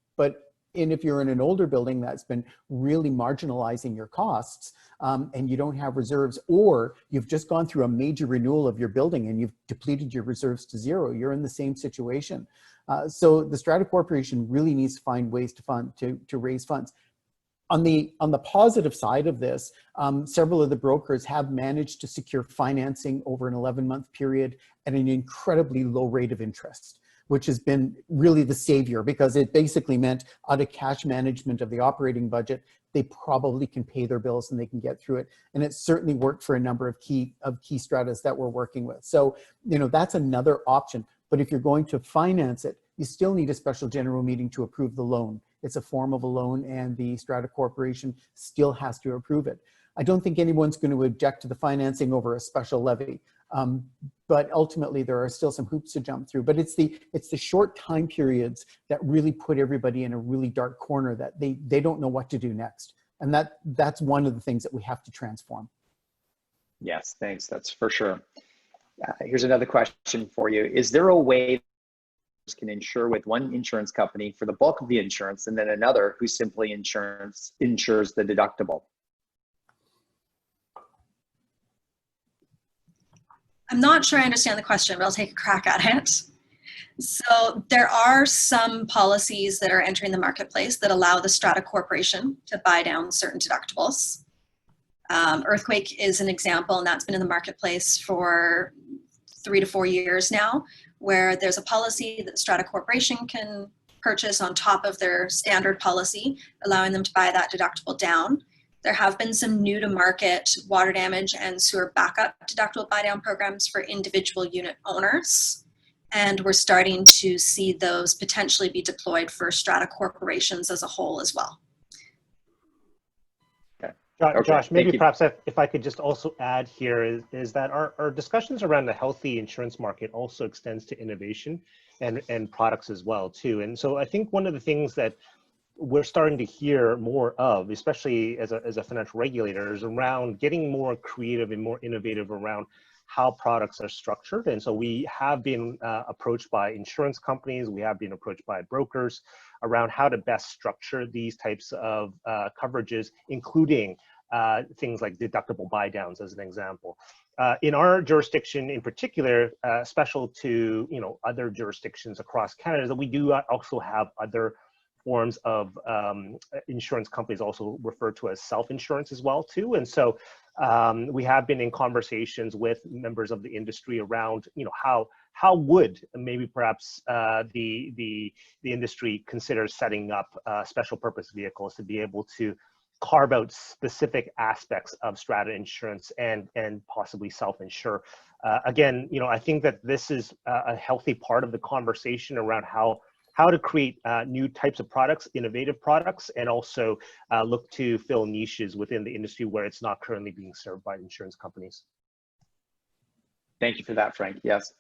And if you're in an older building that's been really marginalizing your costs, and you don't have reserves, or you've just gone through a major renewal of your building and you've depleted your reserves to zero, you're in the same situation. So the Strata Corporation really needs to find ways to raise funds. On the positive side of this, several of the brokers have managed to secure financing over an 11-month period at an incredibly low rate of interest, which has been really the savior, because it basically meant out of cash management of the operating budget, they probably can pay their bills and they can get through it. And it certainly worked for a number of key stratas that we're working with. So, you know, that's another option. But if you're going to finance it, you still need a special general meeting to approve the loan. It's a form of a loan, and the Strata Corporation still has to approve it. I don't think anyone's going to object to the financing over a special levy, but ultimately there are still some hoops to jump through. But it's the short time periods that really put everybody in a really dark corner that they don't know what to do next, and that's one of the things that we have to transform. Yes, thanks. That's for sure. Here's another question for you. Is there a way can insure with one insurance company for the bulk of the insurance and then another who simply insures the deductible? I'm not sure I understand the question, but I'll take a crack at it. So there are some policies that are entering the marketplace that allow the Strata Corporation to buy down certain deductibles. Earthquake is an example, and that's been in the marketplace for 3 to 4 years now, where there's a policy that Strata Corporation can purchase on top of their standard policy, allowing them to buy that deductible down. There have been some new to market water damage and sewer backup deductible buy down programs for individual unit owners. And we're starting to see those potentially be deployed for Strata corporations as a whole as well. Josh, maybe perhaps if I could just also add here is that our discussions around the healthy insurance market also extends to innovation and products as well too. And so I think one of the things that we're starting to hear more of, especially as a financial regulator, is around getting more creative and more innovative around how products are structured. And so we have been approached by insurance companies, we have been approached by brokers around how to best structure these types of coverages, including things like deductible buy downs as an example. In our jurisdiction in particular, special to other jurisdictions across Canada, that we do also have other forms of insurance companies, also referred to as self-insurance as well too. And so we have been in conversations with members of the industry around how would maybe perhaps the industry consider setting up special purpose vehicles to be able to carve out specific aspects of Strata insurance and possibly self-insure. Again, I think that this is a healthy part of the conversation around how to create new types of products, innovative products, and also look to fill niches within the industry where it's not currently being served by insurance companies. Thank you for that, Frank. Yes.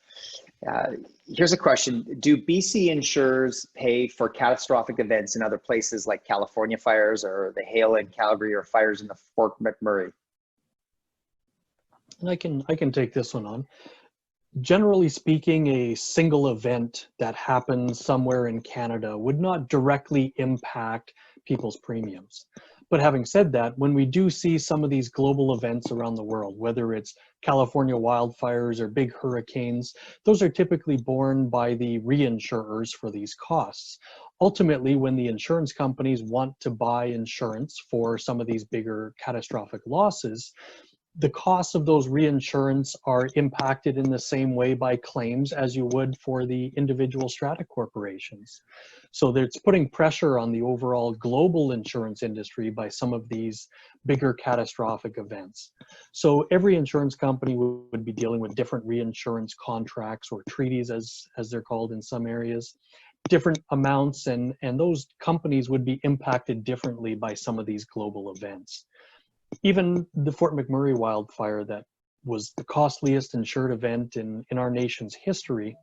Here's a question. Do BC insurers pay for catastrophic events in other places like California fires or the hail in Calgary or fires in the Fort McMurray? And I can take this one on. Generally speaking, a single event that happens somewhere in Canada would not directly impact people's premiums. But having said that, when we do see some of these global events around the world, whether it's California wildfires or big hurricanes, those are typically borne by the reinsurers for these costs. Ultimately, when the insurance companies want to buy insurance for some of these bigger catastrophic losses, the costs of those reinsurance are impacted in the same way by claims as you would for the individual strata corporations. So it's putting pressure on the overall global insurance industry by some of these bigger catastrophic events. So every insurance company would be dealing with different reinsurance contracts or treaties as they're called in some areas, different amounts, and those companies would be impacted differently by some of these global events. Even the Fort McMurray wildfire, that was the costliest insured event in our nation's history,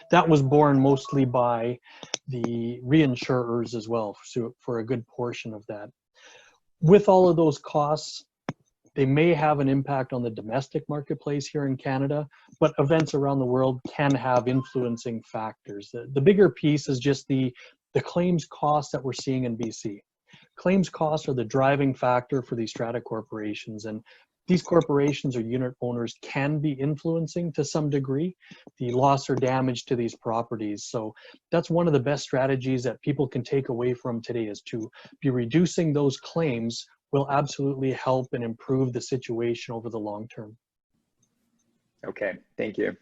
that was borne mostly by the reinsurers as well, so for a good portion of that. With all of those costs, they may have an impact on the domestic marketplace here in Canada, but events around the world can have influencing factors. The bigger piece is just the claims costs that we're seeing in BC. Claims costs are the driving factor for these strata corporations, and these corporations or unit owners can be influencing to some degree the loss or damage to these properties. So that's one of the best strategies that people can take away from today, is to be reducing those claims will absolutely help and improve the situation over the long term. Okay, thank you.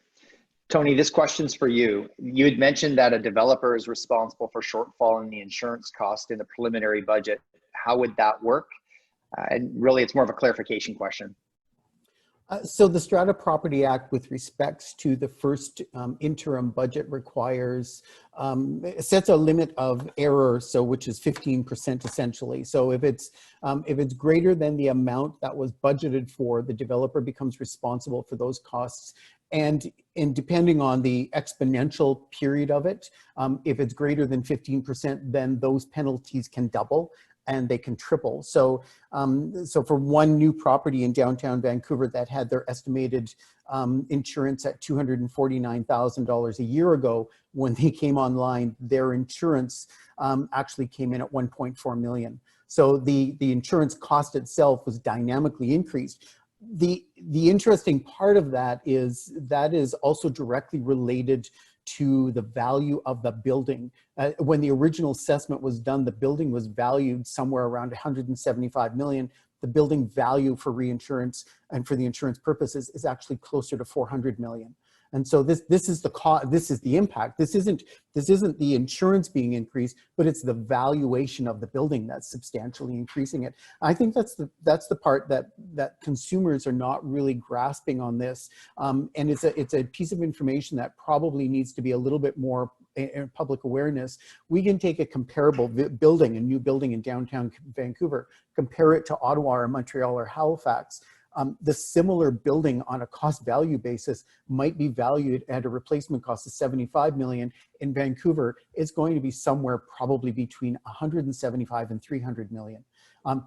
Tony, this question's for you. You had mentioned that a developer is responsible for shortfall in the insurance cost in the preliminary budget. How would that work? And really, it's more of a clarification question. So the Strata Property Act, with respects to the first interim budget, requires sets a limit of error, so which is 15% essentially. So if it's greater than the amount that was budgeted for, the developer becomes responsible for those costs. And depending on the exponential period of it, if it's greater than 15%, then those penalties can double and they can triple. So, so for one new property in downtown Vancouver that had their estimated insurance at $249,000 a year ago, when they came online, their insurance actually came in at 1.4 million. So the insurance cost itself was dynamically increased. The interesting part of that is also directly related to the value of the building. When the original assessment was done, the building was valued somewhere around 175 million. The building value for reinsurance and for the insurance purposes is actually closer to 400 million. And so this is the impact. This isn't the insurance being increased, but it's the valuation of the building that's substantially increasing it. I think that's the part that consumers are not really grasping on this, and it's a piece of information that probably needs to be a little bit more in public awareness. We can take a comparable building, a new building in downtown Vancouver, compare it to Ottawa or Montreal or Halifax. The similar building on a cost value basis might be valued at a replacement cost of 75 million. In Vancouver, it's going to be somewhere probably between 175 and 300 million.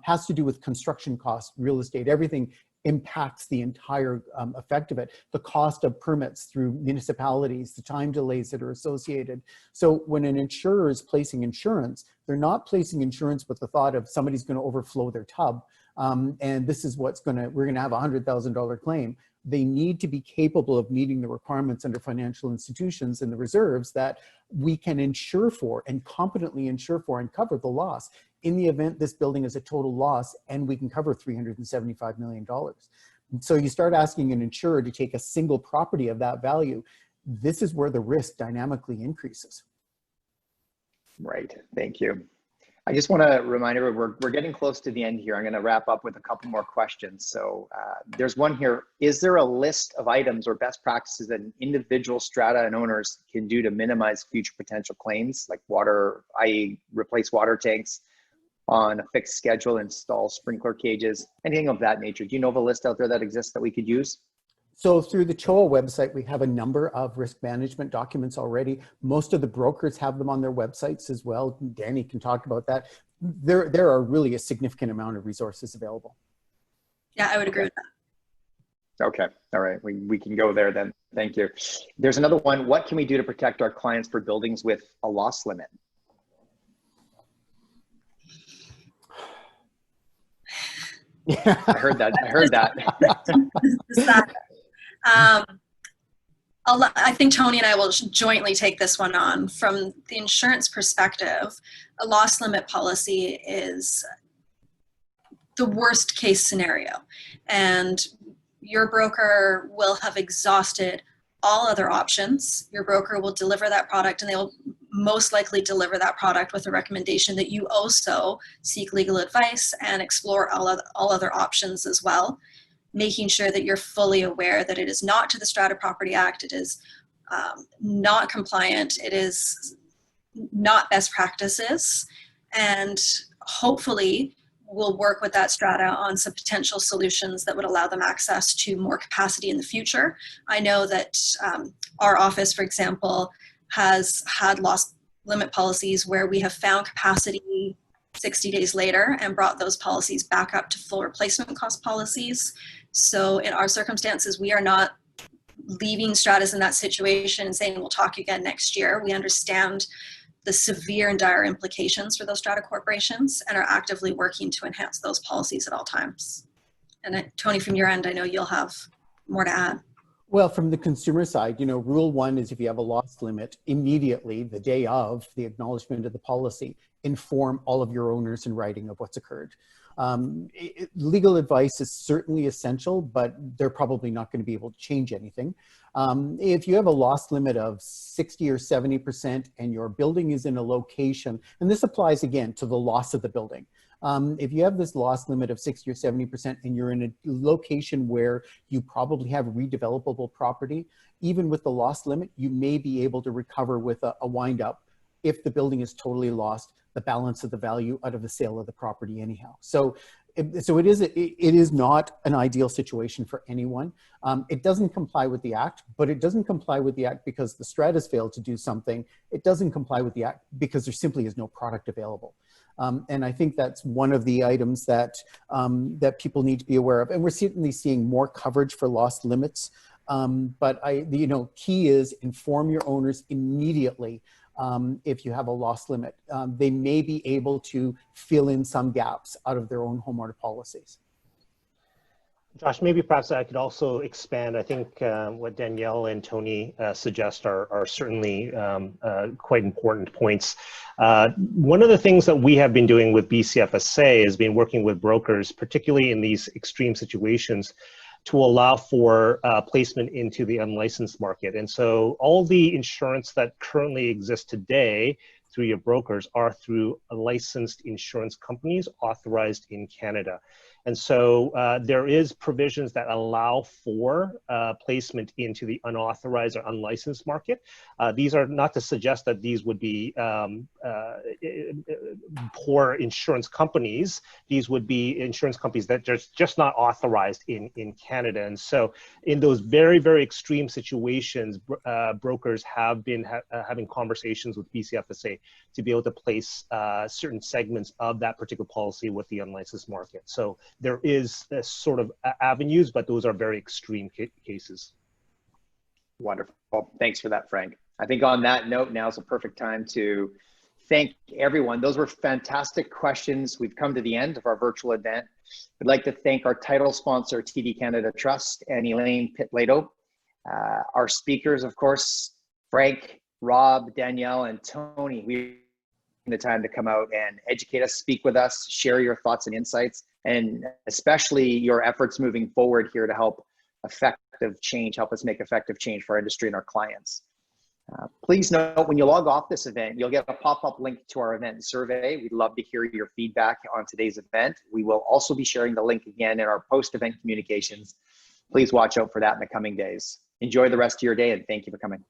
Has to do with construction costs, real estate, everything impacts the entire effect of it. The cost of permits through municipalities, the time delays that are associated. So when an insurer is placing insurance, they're not placing insurance with the thought of somebody's going to overflow their tub. And this is we're going to have a $100,000 claim. They need to be capable of meeting the requirements under financial institutions and the reserves that we can insure for and competently insure for and cover the loss in the event this building is a total loss, and we can cover $375 million. So you start asking an insurer to take a single property of that value. This is where the risk dynamically increases. Right, thank you. I just want to remind everyone, we're getting close to the end here. I'm going to wrap up with a couple more questions. So there's one here. Is there a list of items or best practices that an individual strata and owners can do to minimize future potential claims, like water, i.e. replace water tanks on a fixed schedule, install sprinkler cages, anything of that nature? Do you know of a list out there that exists that we could use? So through the CHOA website, we have a number of risk management documents already. Most of the brokers have them on their websites as well. Danny can talk about that. There are really a significant amount of resources available. Yeah, I would agree with that. Okay, all right, we can go there then. Thank you. There's another one. What can we do to protect our clients for buildings with a loss limit? I heard that. I think Tony and I will jointly take this one on. From the insurance perspective, a loss limit policy is the worst case scenario. And your broker will have exhausted all other options. Your broker will deliver that product, and they will most likely deliver that product with a recommendation that you also seek legal advice and explore all other options as well, making sure that you're fully aware that it is not to the Strata Property Act, it is not compliant, it is not best practices, and hopefully we'll work with that strata on some potential solutions that would allow them access to more capacity in the future. I know that our office, for example, has had loss limit policies where we have found capacity 60 days later and brought those policies back up to full replacement cost policies. So in our circumstances, we are not leaving stratas in that situation and saying, we'll talk again next year. We understand the severe and dire implications for those strata corporations and are actively working to enhance those policies at all times. And Tony, from your end, I know you'll have more to add. Well, from the consumer side, rule one is if you have a loss limit, immediately the day of the acknowledgement of the policy, inform all of your owners in writing of what's occurred. Legal advice is certainly essential, but they're probably not going to be able to change anything. If you have a loss limit of 60 or 70% and your building is in a location, and this applies again to the loss of the building. If you have this loss limit of 60 or 70% and you're in a location where you probably have redevelopable property, even with the loss limit, you may be able to recover with a wind up if the building is totally lost, the balance of the value out of the sale of the property anyhow. So it is not an ideal situation for anyone. It doesn't comply with the Act, but it doesn't comply with the Act because the Strata's failed to do something. It doesn't comply with the Act because there simply is no product available. And I think that's one of the items that, that people need to be aware of. And we're certainly seeing more coverage for loss limits. But key is inform your owners immediately. If you have a loss limit, they may be able to fill in some gaps out of their own homeowner policies. Josh, maybe perhaps I could also expand. I think what Danielle and Tony suggest are certainly quite important points. One of the things that we have been doing with BCFSA has been working with brokers, particularly in these extreme situations, to allow for placement into the unlicensed market. And so all the insurance that currently exists today through your brokers are through licensed insurance companies authorized in Canada. And so there is provisions that allow for placement into the unauthorized or unlicensed market. These are not to suggest that these would be poor insurance companies. These would be insurance companies that are just not authorized in Canada. And so in those very, very extreme situations, brokers have been having conversations with BCFSA to be able to place certain segments of that particular policy with the unlicensed market. So there is a sort of avenues, but those are very extreme cases. Wonderful. Thanks for that, Frank. I think on that note, now is a perfect time to thank everyone. Those were fantastic questions. We've come to the end of our virtual event. We'd like to thank our title sponsor, TD Canada Trust, and Elaine Pitlato. Our speakers, of course, Frank, Rob, Danielle, and Tony. We the time to come out and educate us, speak with us, share your thoughts and insights, and especially your efforts moving forward here to help help us make effective change for our industry and our clients. Please note, when you log off this event, you'll get a pop-up link to our event survey. We'd love to hear your feedback on today's event. We will also be sharing the link again in our post-event communications. Please watch out for that in the coming days. Enjoy the rest of your day, and thank you for coming.